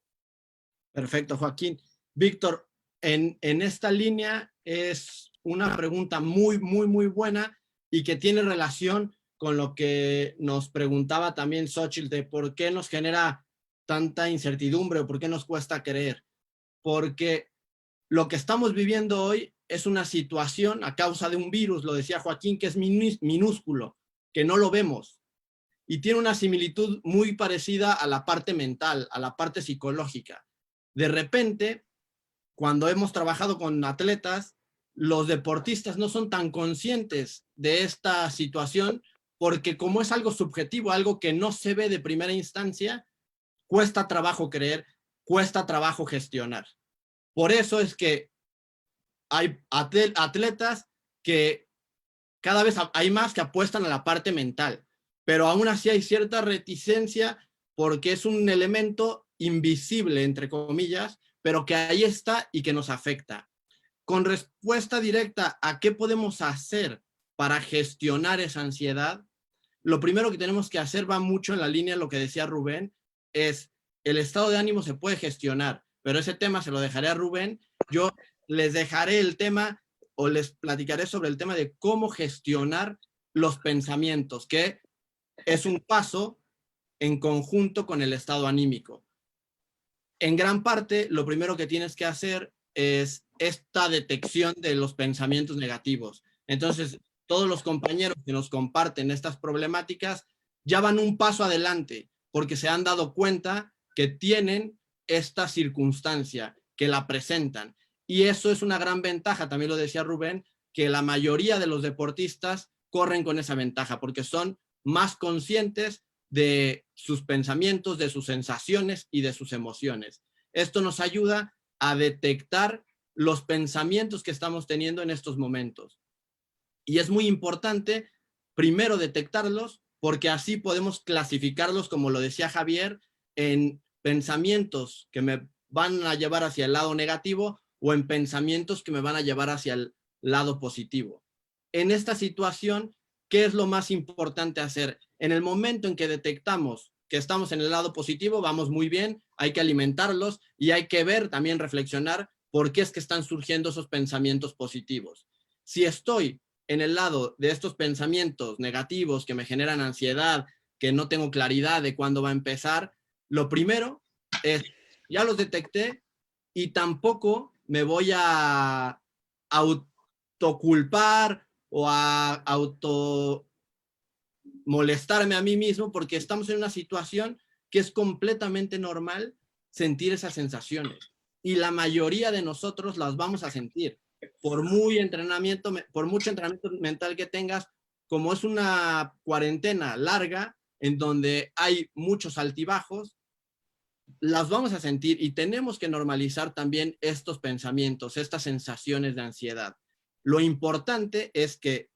Perfecto, Joaquín. Víctor, en esta línea es una pregunta muy buena y que tiene relación con lo que nos preguntaba también Xochitl de por qué nos genera tanta incertidumbre o por qué nos cuesta creer. Porque lo que estamos viviendo hoy es una situación a causa de un virus, lo decía Joaquín, que es minúsculo, que no lo vemos. Y tiene una similitud muy parecida a la parte mental, a la parte psicológica. De repente, cuando hemos trabajado con atletas, los deportistas no son tan conscientes de esta situación porque como es algo subjetivo, algo que no se ve de primera instancia, cuesta trabajo creer, cuesta trabajo gestionar. Por eso es que hay atletas que cada vez hay más que apuestan a la parte mental, pero aún así hay cierta reticencia porque es un elemento invisible, entre comillas, pero que ahí está y que nos afecta. Con respuesta directa a qué podemos hacer para gestionar esa ansiedad, lo primero que tenemos que hacer va mucho en la línea de lo que decía Rubén, es el estado de ánimo se puede gestionar, pero ese tema se lo dejaré a Rubén. Yo les dejaré el tema o les platicaré sobre el tema de cómo gestionar los pensamientos, que es un paso en conjunto con el estado anímico. En gran parte, lo primero que tienes que hacer es esta detección de los pensamientos negativos. Entonces, todos los compañeros que nos comparten estas problemáticas ya van un paso adelante porque se han dado cuenta que tienen esta circunstancia, que la presentan. Y eso es una gran ventaja, también lo decía Rubén, que la mayoría de los deportistas corren con esa ventaja porque son más conscientes de sus pensamientos, de sus sensaciones y de sus emociones. Esto nos ayuda a detectar los pensamientos que estamos teniendo en estos momentos. Y es muy importante, primero, detectarlos, porque así podemos clasificarlos, como lo decía Javier, en pensamientos que me van a llevar hacia el lado negativo o en pensamientos que me van a llevar hacia el lado positivo. En esta situación, ¿qué es lo más importante hacer? En el momento en que detectamos que estamos en el lado positivo, vamos muy bien, hay que alimentarlos y hay que ver, también reflexionar por qué es que están surgiendo esos pensamientos positivos. Si estoy en el lado de estos pensamientos negativos que me generan ansiedad, que no tengo claridad de cuándo va a empezar, lo primero es, ya los detecté y tampoco me voy a autoculpar o a auto molestarme a mí mismo, porque estamos en una situación que es completamente normal sentir esas sensaciones. Y la mayoría de nosotros las vamos a sentir. Por mucho entrenamiento mental que tengas, como es una cuarentena larga, en donde hay muchos altibajos, las vamos a sentir y tenemos que normalizar también estos pensamientos, estas sensaciones de ansiedad. Lo importante es que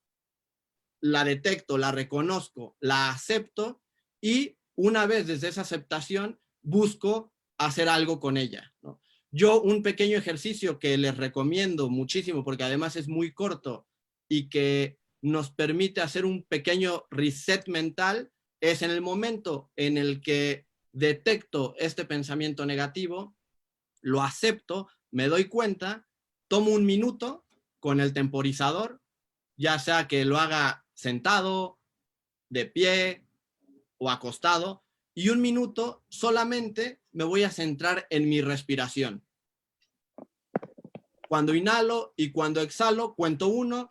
la detecto, la reconozco, la acepto y una vez desde esa aceptación busco hacer algo con ella, ¿no? Yo un pequeño ejercicio que les recomiendo muchísimo porque además es muy corto y que nos permite hacer un pequeño reset mental es en el momento en el que detecto este pensamiento negativo, lo acepto, me doy cuenta, tomo un minuto con el temporizador, ya sea que lo haga sentado, de pie o acostado, y un minuto solamente me voy a centrar en mi respiración. Cuando inhalo y cuando exhalo, cuento 1,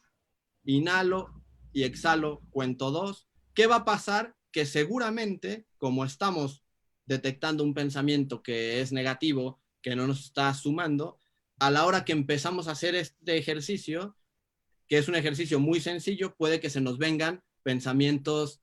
inhalo y exhalo, cuento 2. ¿Qué va a pasar? Que seguramente, como estamos detectando un pensamiento que es negativo, que no nos está sumando, a la hora que empezamos a hacer este ejercicio, que es un ejercicio muy sencillo, puede que se nos vengan pensamientos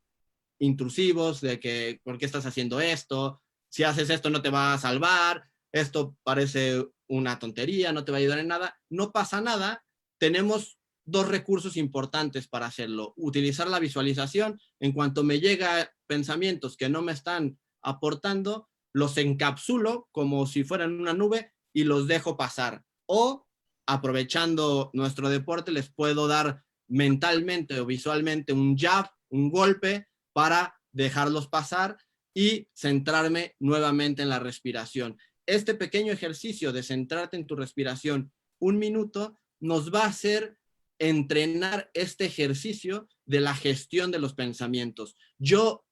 intrusivos de que, ¿por qué estás haciendo esto? Si haces esto no te va a salvar, esto parece una tontería, no te va a ayudar en nada. No pasa nada, tenemos 2 recursos importantes para hacerlo. Utilizar la visualización, en cuanto me llega pensamientos que no me están aportando, los encapsulo como si fueran una nube y los dejo pasar. O, aprovechando nuestro deporte, les puedo dar mentalmente o visualmente un jab, un golpe, para dejarlos pasar y centrarme nuevamente en la respiración. Este pequeño ejercicio de centrarte en tu respiración 1 minuto nos va a hacer entrenar este ejercicio de la gestión de los pensamientos. Yo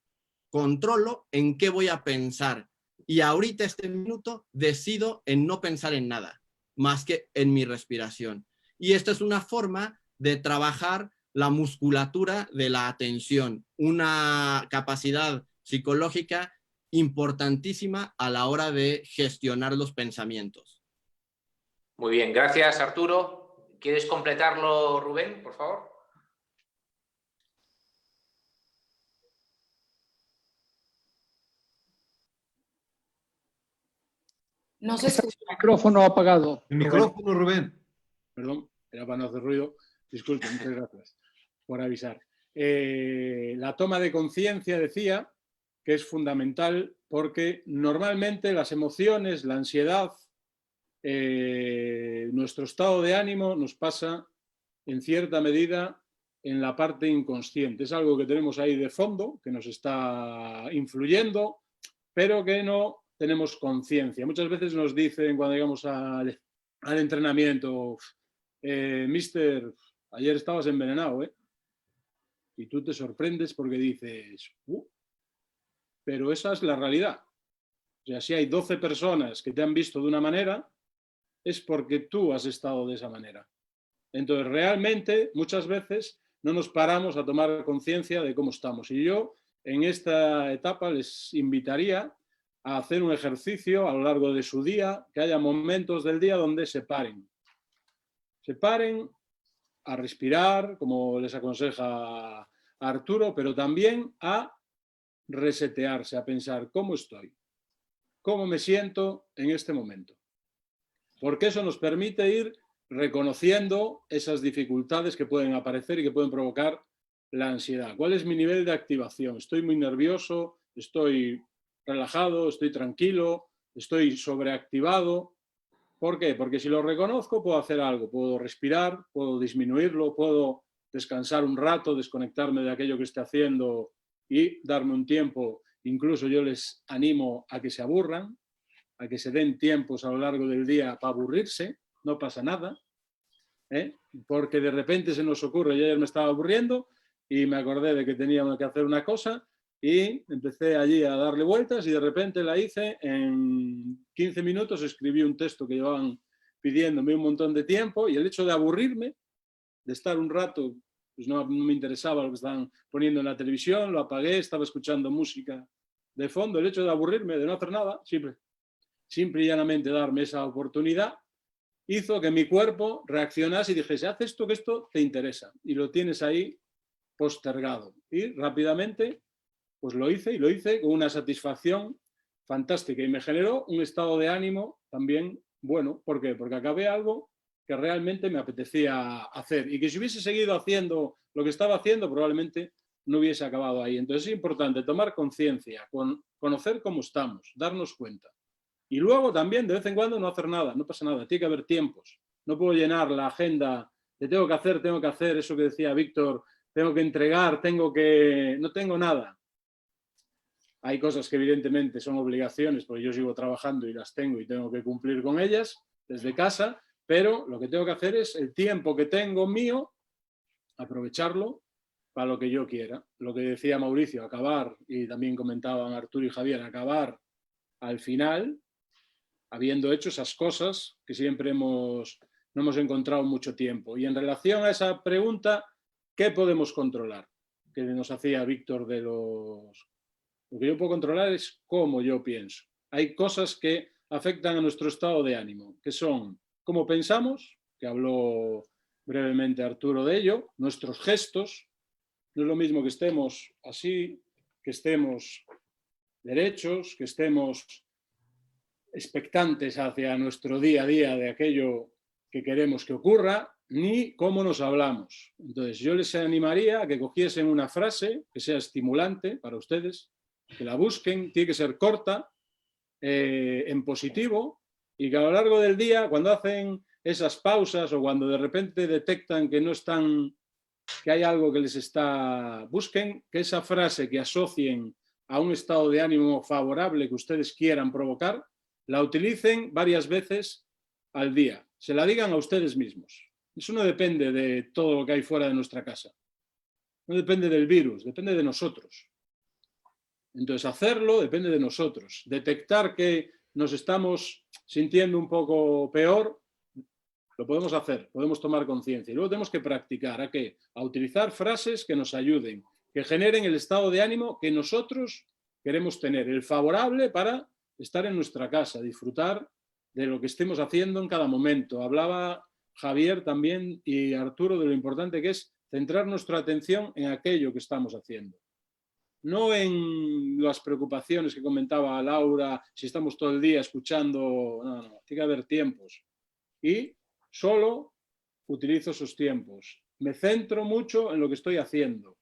controlo en qué voy a pensar y ahorita este minuto decido en no pensar en nada más que en mi respiración. Y esta es una forma de trabajar la musculatura de la atención, una capacidad psicológica importantísima a la hora de gestionar los pensamientos. Muy bien, gracias Arturo. ¿Quieres completarlo, Rubén, por favor? No se escucha. El micrófono apagado. El micrófono, Rubén. Perdón, era para no hacer ruido. Disculpe, muchas gracias por avisar. La toma de conciencia, decía, que es fundamental porque normalmente las emociones, la ansiedad, nuestro estado de ánimo nos pasa en cierta medida en la parte inconsciente. Es algo que tenemos ahí de fondo, que nos está influyendo, pero que no tenemos conciencia. Muchas veces nos dicen cuando llegamos al entrenamiento, mister, ayer estabas envenenado, ¿eh? Y tú te sorprendes porque dices, pero esa es la realidad. O sea, si hay 12 personas que te han visto de una manera, es porque tú has estado de esa manera. Entonces, realmente, muchas veces no nos paramos a tomar conciencia de cómo estamos. Y yo, en esta etapa, les invitaría a hacer un ejercicio a lo largo de su día, que haya momentos del día donde se paren. Se paren a respirar, como les aconseja Arturo, pero también a resetearse, a pensar cómo estoy, cómo me siento en este momento. Porque eso nos permite ir reconociendo esas dificultades que pueden aparecer y que pueden provocar la ansiedad. ¿Cuál es mi nivel de activación? ¿Estoy muy nervioso? ¿Estoy relajado? ¿Estoy tranquilo? ¿Estoy sobreactivado? ¿Por qué? Porque si lo reconozco puedo hacer algo, puedo respirar, puedo disminuirlo, puedo descansar un rato, desconectarme de aquello que esté haciendo y darme un tiempo incluso yo les animo a que se aburran, a que se den tiempos a lo largo del día para aburrirse, no pasa nada, porque de repente se nos ocurre, yo ayer me estaba aburriendo y me acordé de que teníamos que hacer una cosa y empecé allí a darle vueltas y de repente la hice en 15 minutos, escribí un texto que llevaban pidiéndome un montón de tiempo y el hecho de aburrirme, de estar un rato, pues no me interesaba lo que estaban poniendo en la televisión, lo apagué, estaba escuchando música de fondo, el hecho de aburrirme, de no hacer nada, simple y llanamente darme esa oportunidad, hizo que mi cuerpo reaccionase y dijese, haz esto, que esto te interesa, y lo tienes ahí postergado. Y rápidamente, pues lo hice con una satisfacción fantástica y me generó un estado de ánimo también bueno. ¿Por qué? Porque acabé algo que realmente me apetecía hacer y que si hubiese seguido haciendo lo que estaba haciendo, probablemente no hubiese acabado ahí. Entonces es importante tomar conciencia, conocer cómo estamos, darnos cuenta. Y luego también, de vez en cuando, no hacer nada, no pasa nada, tiene que haber tiempos. No puedo llenar la agenda de tengo que hacer, eso que decía Víctor, tengo que entregar, no tengo nada. Hay cosas que evidentemente son obligaciones, porque yo sigo trabajando y las tengo y tengo que cumplir con ellas desde casa, pero lo que tengo que hacer es el tiempo que tengo mío, aprovecharlo para lo que yo quiera. Lo que decía Mauricio, acabar, y también comentaban Arturo y Javier, acabar al final, habiendo hecho esas cosas que siempre no hemos encontrado mucho tiempo. Y en relación a esa pregunta, ¿qué podemos controlar? Que nos hacía Víctor de los... Lo que yo puedo controlar es cómo yo pienso. Hay cosas que afectan a nuestro estado de ánimo, que son cómo pensamos, que habló brevemente Arturo de ello, nuestros gestos. No es lo mismo que estemos así, que estemos derechos, que estemos expectantes hacia nuestro día a día de aquello que queremos que ocurra, ni cómo nos hablamos. Entonces yo les animaría a que cogiesen una frase que sea estimulante para ustedes, que la busquen, tiene que ser corta, en positivo, y que a lo largo del día, cuando hacen esas pausas o cuando de repente detectan que no están, que hay algo que les está, busquen que esa frase que asocien a un estado de ánimo favorable que ustedes quieran provocar, la utilicen varias veces al día, se la digan a ustedes mismos. Eso no depende de todo lo que hay fuera de nuestra casa, no depende del virus, depende de nosotros. Entonces hacerlo depende de nosotros. Detectar que nos estamos sintiendo un poco peor, lo podemos hacer, podemos tomar conciencia. Y luego tenemos que practicar. ¿A qué? A utilizar frases que nos ayuden, que generen el estado de ánimo que nosotros queremos tener, el favorable para estar en nuestra casa, disfrutar de lo que estemos haciendo en cada momento. Hablaba Javier también y Arturo de lo importante que es centrar nuestra atención en aquello que estamos haciendo. No en las preocupaciones que comentaba Laura, si estamos todo el día escuchando, no, tiene que haber tiempos. Y solo utilizo esos tiempos. Me centro mucho en lo que estoy haciendo,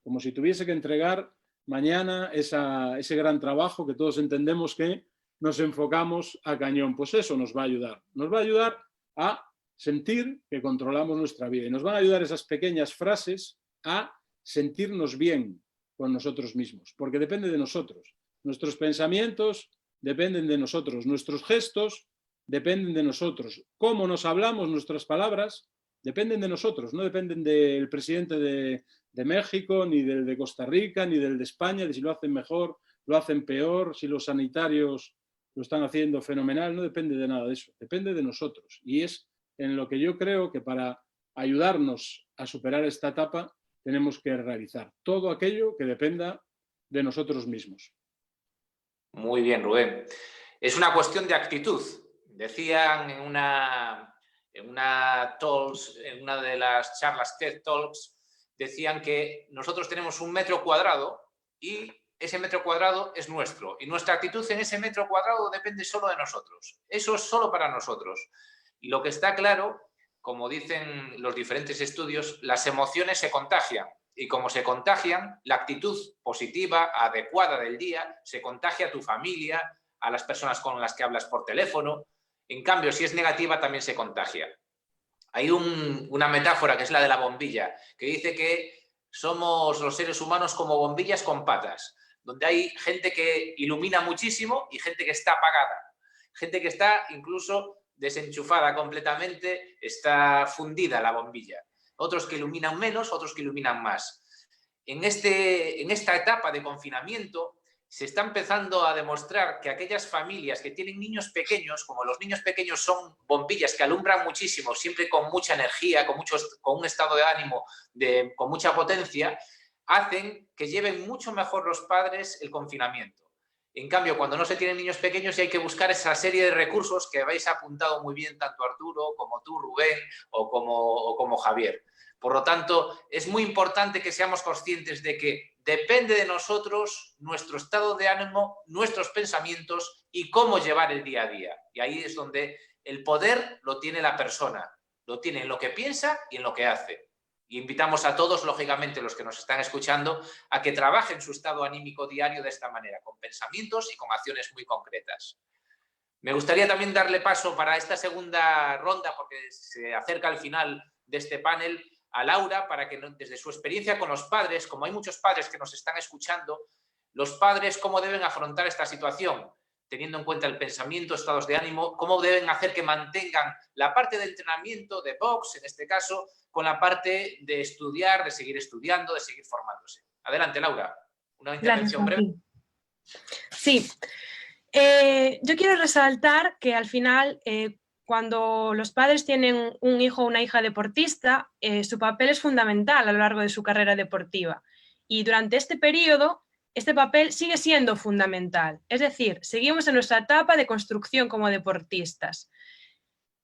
como si tuviese que entregar mañana ese gran trabajo que todos entendemos que nos enfocamos a cañón. Pues eso nos va a ayudar. Nos va a ayudar a sentir que controlamos nuestra vida. Y nos van a ayudar esas pequeñas frases a sentirnos bien con nosotros mismos, porque depende de nosotros. Nuestros pensamientos dependen de nosotros, nuestros gestos dependen de nosotros. Cómo nos hablamos, nuestras palabras, dependen de nosotros, no dependen del presidente de México, ni del de Costa Rica, ni del de España, de si lo hacen mejor, lo hacen peor, si los sanitarios lo están haciendo fenomenal, no depende de nada de eso, depende de nosotros. Y es en lo que yo creo que para ayudarnos a superar esta etapa tenemos que realizar todo aquello que dependa de nosotros mismos. Muy bien, Rubén. Es una cuestión de actitud. Decían en una de las charlas TED Talks, decían que nosotros tenemos 1 metro cuadrado y ese metro cuadrado es nuestro. Y nuestra actitud en ese metro cuadrado depende solo de nosotros. Eso es solo para nosotros. Y lo que está claro, como dicen los diferentes estudios, las emociones se contagian. Y como se contagian, la actitud positiva, adecuada del día, se contagia a tu familia, a las personas con las que hablas por teléfono. En cambio, si es negativa, también se contagia. Hay una metáfora que es la de la bombilla, que dice que somos los seres humanos como bombillas con patas, donde hay gente que ilumina muchísimo y gente que está apagada, gente que está incluso desenchufada completamente, está fundida la bombilla. Otros que iluminan menos, otros que iluminan más. En esta etapa de confinamiento se está empezando a demostrar que aquellas familias que tienen niños pequeños, como los niños pequeños son bombillas que alumbran muchísimo, siempre con mucha energía, con un estado de ánimo con mucha potencia, hacen que lleven mucho mejor los padres el confinamiento. En cambio, cuando no se tienen niños pequeños y hay que buscar esa serie de recursos que habéis apuntado muy bien tanto Arturo como tú, Rubén, o como Javier. Por lo tanto, es muy importante que seamos conscientes de que depende de nosotros nuestro estado de ánimo, nuestros pensamientos y cómo llevar el día a día. Y ahí es donde el poder lo tiene la persona, lo tiene en lo que piensa y en lo que hace. Y invitamos a todos, lógicamente, los que nos están escuchando, a que trabajen su estado anímico diario de esta manera, con pensamientos y con acciones muy concretas. Me gustaría también darle paso para esta segunda ronda, porque se acerca al final de este panel, a Laura, para que desde su experiencia con los padres, como hay muchos padres que nos están escuchando, los padres cómo deben afrontar esta situación, teniendo en cuenta el pensamiento, estados de ánimo, cómo deben hacer que mantengan la parte de entrenamiento, de box en este caso, con la parte de estudiar, de seguir estudiando, de seguir formándose. Adelante, Laura. Una intervención breve. Sí. Yo quiero resaltar que al final, cuando los padres tienen un hijo o una hija deportista, su papel es fundamental a lo largo de su carrera deportiva. Y durante este periodo, este papel sigue siendo fundamental. Es decir, seguimos en nuestra etapa de construcción como deportistas.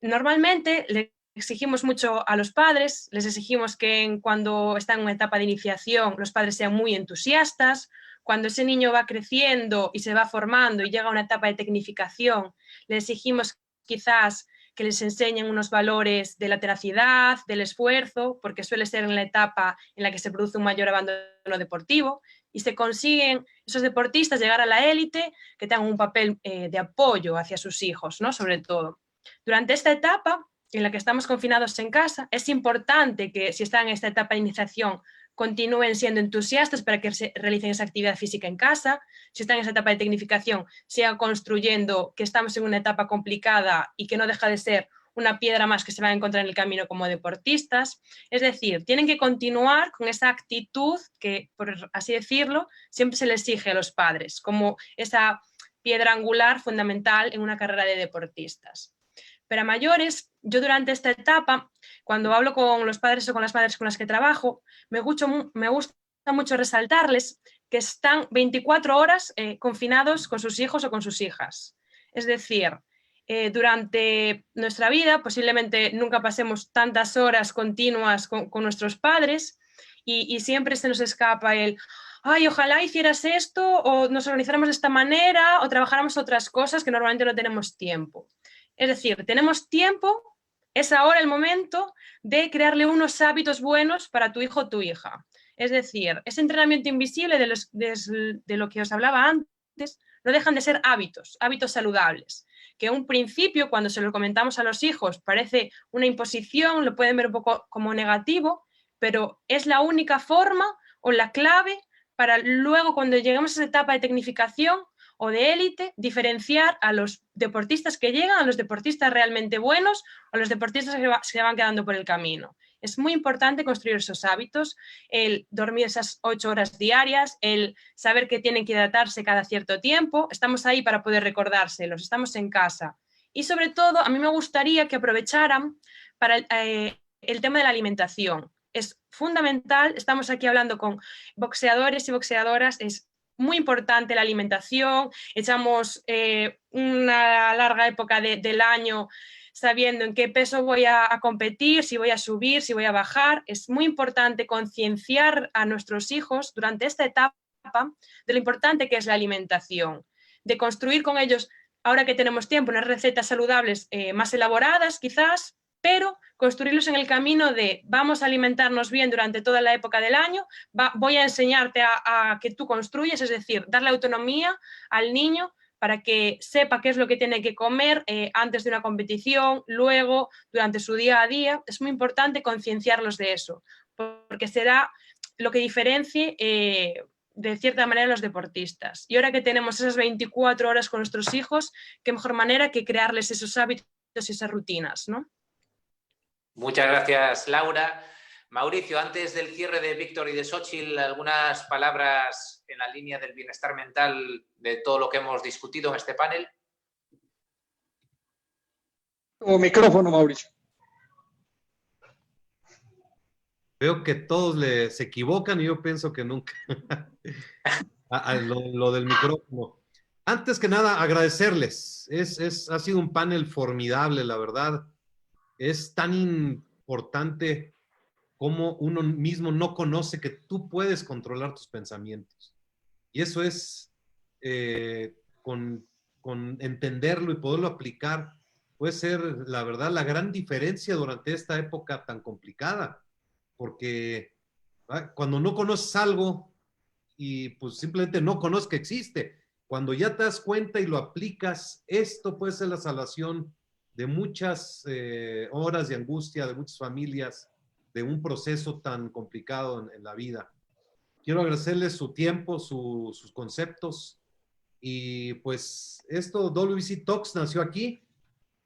Normalmente le exigimos mucho a los padres, les exigimos que cuando están en una etapa de iniciación los padres sean muy entusiastas. Cuando ese niño va creciendo y se va formando y llega a una etapa de tecnificación, le exigimos quizás que les enseñen unos valores de la tenacidad, del esfuerzo, porque suele ser en la etapa en la que se produce un mayor abandono deportivo y se consiguen esos deportistas llegar a la élite que tengan un papel de apoyo hacia sus hijos, ¿no? Sobre todo. Durante esta etapa en la que estamos confinados en casa, es importante que si están en esta etapa de iniciación continúen siendo entusiastas para que se realicen esa actividad física en casa. Si están en esa etapa de tecnificación, sigan construyendo que estamos en una etapa complicada y que no deja de ser una piedra más que se va a encontrar en el camino como deportistas. Es decir, tienen que continuar con esa actitud que, por así decirlo, siempre se les exige a los padres, como esa piedra angular fundamental en una carrera de deportistas. Pero a mayores, yo durante esta etapa, cuando hablo con los padres o con las madres con las que trabajo, me gusta mucho resaltarles que están 24 horas confinados con sus hijos o con sus hijas. Es decir, durante nuestra vida posiblemente nunca pasemos tantas horas continuas con nuestros padres y siempre se nos escapa el ay, ojalá hicieras esto o nos organizáramos de esta manera o trabajáramos otras cosas que normalmente no tenemos tiempo. Es decir, tenemos tiempo, es ahora el momento de crearle unos hábitos buenos para tu hijo o tu hija. Es decir, ese entrenamiento invisible de lo que os hablaba antes, no dejan de ser hábitos saludables, que en un principio, cuando se lo comentamos a los hijos, parece una imposición, lo pueden ver un poco como negativo, pero es la única forma o la clave para luego, cuando lleguemos a esa etapa de tecnificación o de élite, diferenciar a los deportistas que llegan, a los deportistas realmente buenos o a los deportistas que se van quedando por el camino. Es muy importante construir esos hábitos, el dormir esas 8 horas diarias, el saber que tienen que hidratarse cada cierto tiempo. Estamos ahí para poder recordárselos, estamos en casa. Y sobre todo, a mí me gustaría que aprovecharan para el tema de la alimentación. Es fundamental, estamos aquí hablando con boxeadores y boxeadoras, es muy importante la alimentación, echamos una larga época del año sabiendo en qué peso voy a competir, si voy a subir, si voy a bajar. Es muy importante concienciar a nuestros hijos durante esta etapa de lo importante que es la alimentación, de construir con ellos, ahora que tenemos tiempo, unas recetas saludables más elaboradas quizás, pero construirlos en el camino de vamos a alimentarnos bien durante toda la época del año, voy a enseñarte a que tú construyes, es decir, darle autonomía al niño para que sepa qué es lo que tiene que comer antes de una competición, luego, durante su día a día. Es muy importante concienciarlos de eso, porque será lo que diferencie de cierta manera los deportistas. Y ahora que tenemos esas 24 horas con nuestros hijos, qué mejor manera que crearles esos hábitos y esas rutinas, ¿no? Muchas gracias, Laura. Mauricio, antes del cierre de Víctor y de Xóchitl, algunas palabras en la línea del bienestar mental de todo lo que hemos discutido en este panel. O micrófono, Mauricio. Veo que todos se equivocan y yo pienso que nunca. Lo del micrófono. Antes que nada, agradecerles. Ha sido un panel formidable, la verdad. Es tan importante como uno mismo no conoce que tú puedes controlar tus pensamientos. Y eso es, con entenderlo y poderlo aplicar, puede ser, la verdad, la gran diferencia durante esta época tan complicada. Porque cuando no conoces algo y pues simplemente no conoces que existe, cuando ya te das cuenta y lo aplicas, esto puede ser la salvación de muchas horas de angustia, de muchas familias, de un proceso tan complicado en la vida. Quiero agradecerles su tiempo, sus conceptos, y pues esto, WBC Talks, nació aquí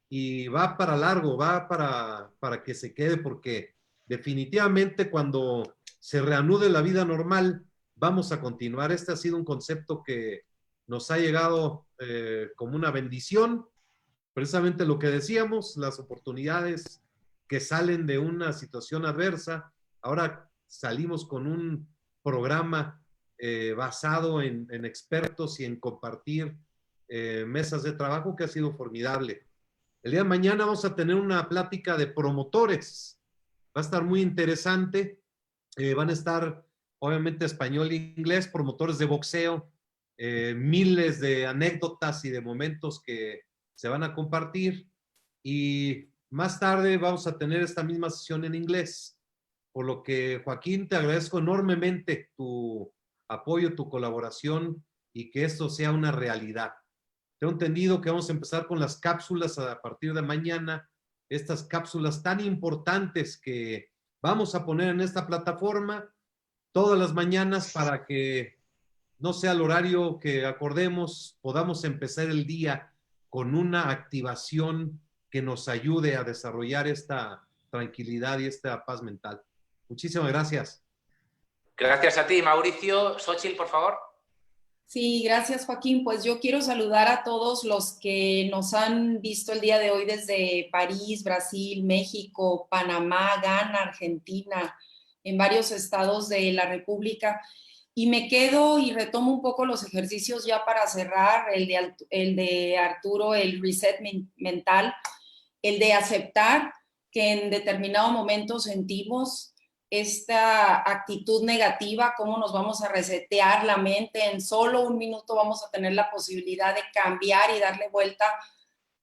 y va para largo, va para que se quede, porque definitivamente cuando se reanude la vida normal, vamos a continuar. Este ha sido un concepto que nos ha llegado como una bendición, precisamente lo que decíamos, las oportunidades que salen de una situación adversa. Ahora salimos con un programa basado en expertos y en compartir mesas de trabajo, que ha sido formidable. El día de mañana vamos a tener una plática de promotores. Va a estar muy interesante. Van a estar, obviamente, español e inglés, promotores de boxeo, miles de anécdotas y de momentos que se van a compartir. Y más tarde vamos a tener esta misma sesión en inglés. Por lo que, Joaquín, te agradezco enormemente tu apoyo, tu colaboración, y que esto sea una realidad. Tengo entendido que vamos a empezar con las cápsulas a partir de mañana, estas cápsulas tan importantes que vamos a poner en esta plataforma todas las mañanas para que, no sea el horario que acordemos, podamos empezar el día con una activación que nos ayude a desarrollar esta tranquilidad y esta paz mental. Muchísimas gracias. Gracias a ti, Mauricio. Xóchitl, por favor. Sí, gracias, Joaquín. Pues yo quiero saludar a todos los que nos han visto el día de hoy desde París, Brasil, México, Panamá, Ghana, Argentina, en varios estados de la República. Y me quedo y retomo un poco los ejercicios ya para cerrar, el de Arturo, el reset mental, el de aceptar que en determinado momento sentimos esta actitud negativa, cómo nos vamos a resetear la mente. En solo un minuto vamos a tener la posibilidad de cambiar y darle vuelta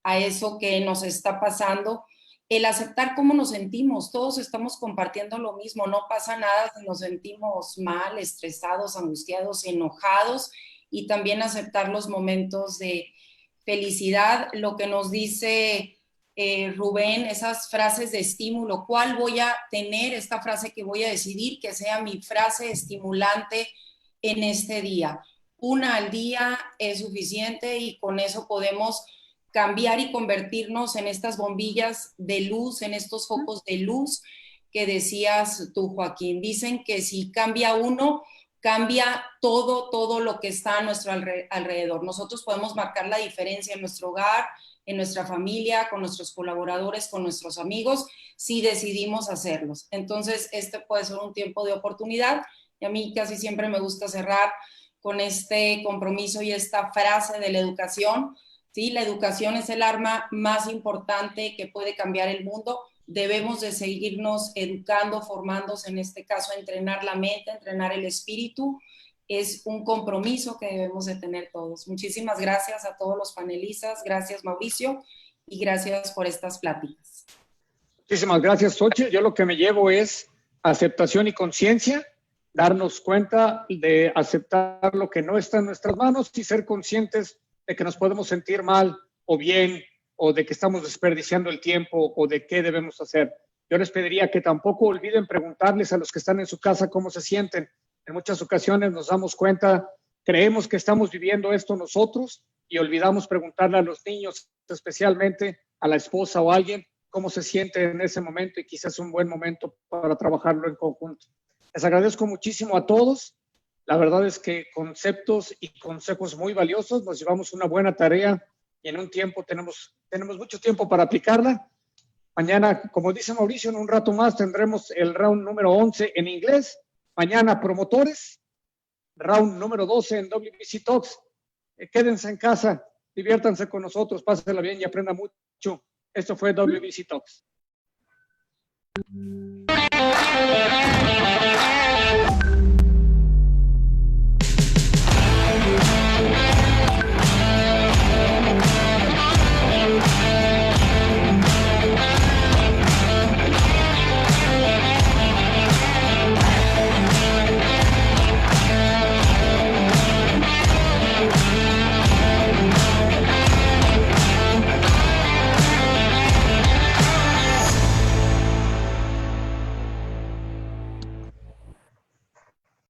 a eso que nos está pasando. El aceptar cómo nos sentimos, todos estamos compartiendo lo mismo, no pasa nada si nos sentimos mal, estresados, angustiados, enojados, y también aceptar los momentos de felicidad. Lo que nos dice Rubén, esas frases de estímulo, ¿cuál voy a tener? Esta frase que voy a decidir que sea mi frase estimulante en este día. Una al día es suficiente, y con eso podemos cambiar y convertirnos en estas bombillas de luz, en estos focos de luz que decías tú, Joaquín. Dicen que si cambia uno, cambia todo lo que está a nuestro alrededor. Nosotros podemos marcar la diferencia en nuestro hogar, en nuestra familia, con nuestros colaboradores, con nuestros amigos, si decidimos hacerlos. Entonces, este puede ser un tiempo de oportunidad, y a mí casi siempre me gusta cerrar con este compromiso y esta frase de la educación. ¿Sí? La educación es el arma más importante que puede cambiar el mundo. Debemos de seguirnos educando, formándose, en este caso, entrenar la mente, entrenar el espíritu. Es un compromiso que debemos de tener todos. Muchísimas gracias a todos los panelistas. Gracias, Mauricio, y gracias por estas pláticas. Muchísimas gracias, Xóchitl. Yo lo que me llevo es aceptación y conciencia, darnos cuenta de aceptar lo que no está en nuestras manos y ser conscientes de que nos podemos sentir mal o bien, o de que estamos desperdiciando el tiempo, o de qué debemos hacer. Yo les pediría que tampoco olviden preguntarles a los que están en su casa cómo se sienten, En muchas ocasiones nos damos cuenta, creemos que estamos viviendo esto nosotros y olvidamos preguntarle a los niños, especialmente a la esposa o a alguien, cómo se siente en ese momento, y quizás es un buen momento para trabajarlo en conjunto. Les agradezco muchísimo a todos. La verdad es que conceptos y consejos muy valiosos, nos llevamos una buena tarea y en un tiempo tenemos mucho tiempo para aplicarla. Mañana, como dice Mauricio, en un rato más tendremos el round número 11 en inglés. Mañana promotores, round número 12 en WBC Talks. Quédense en casa, diviértanse con nosotros, pásenla bien y aprendan mucho. Esto fue WBC Talks.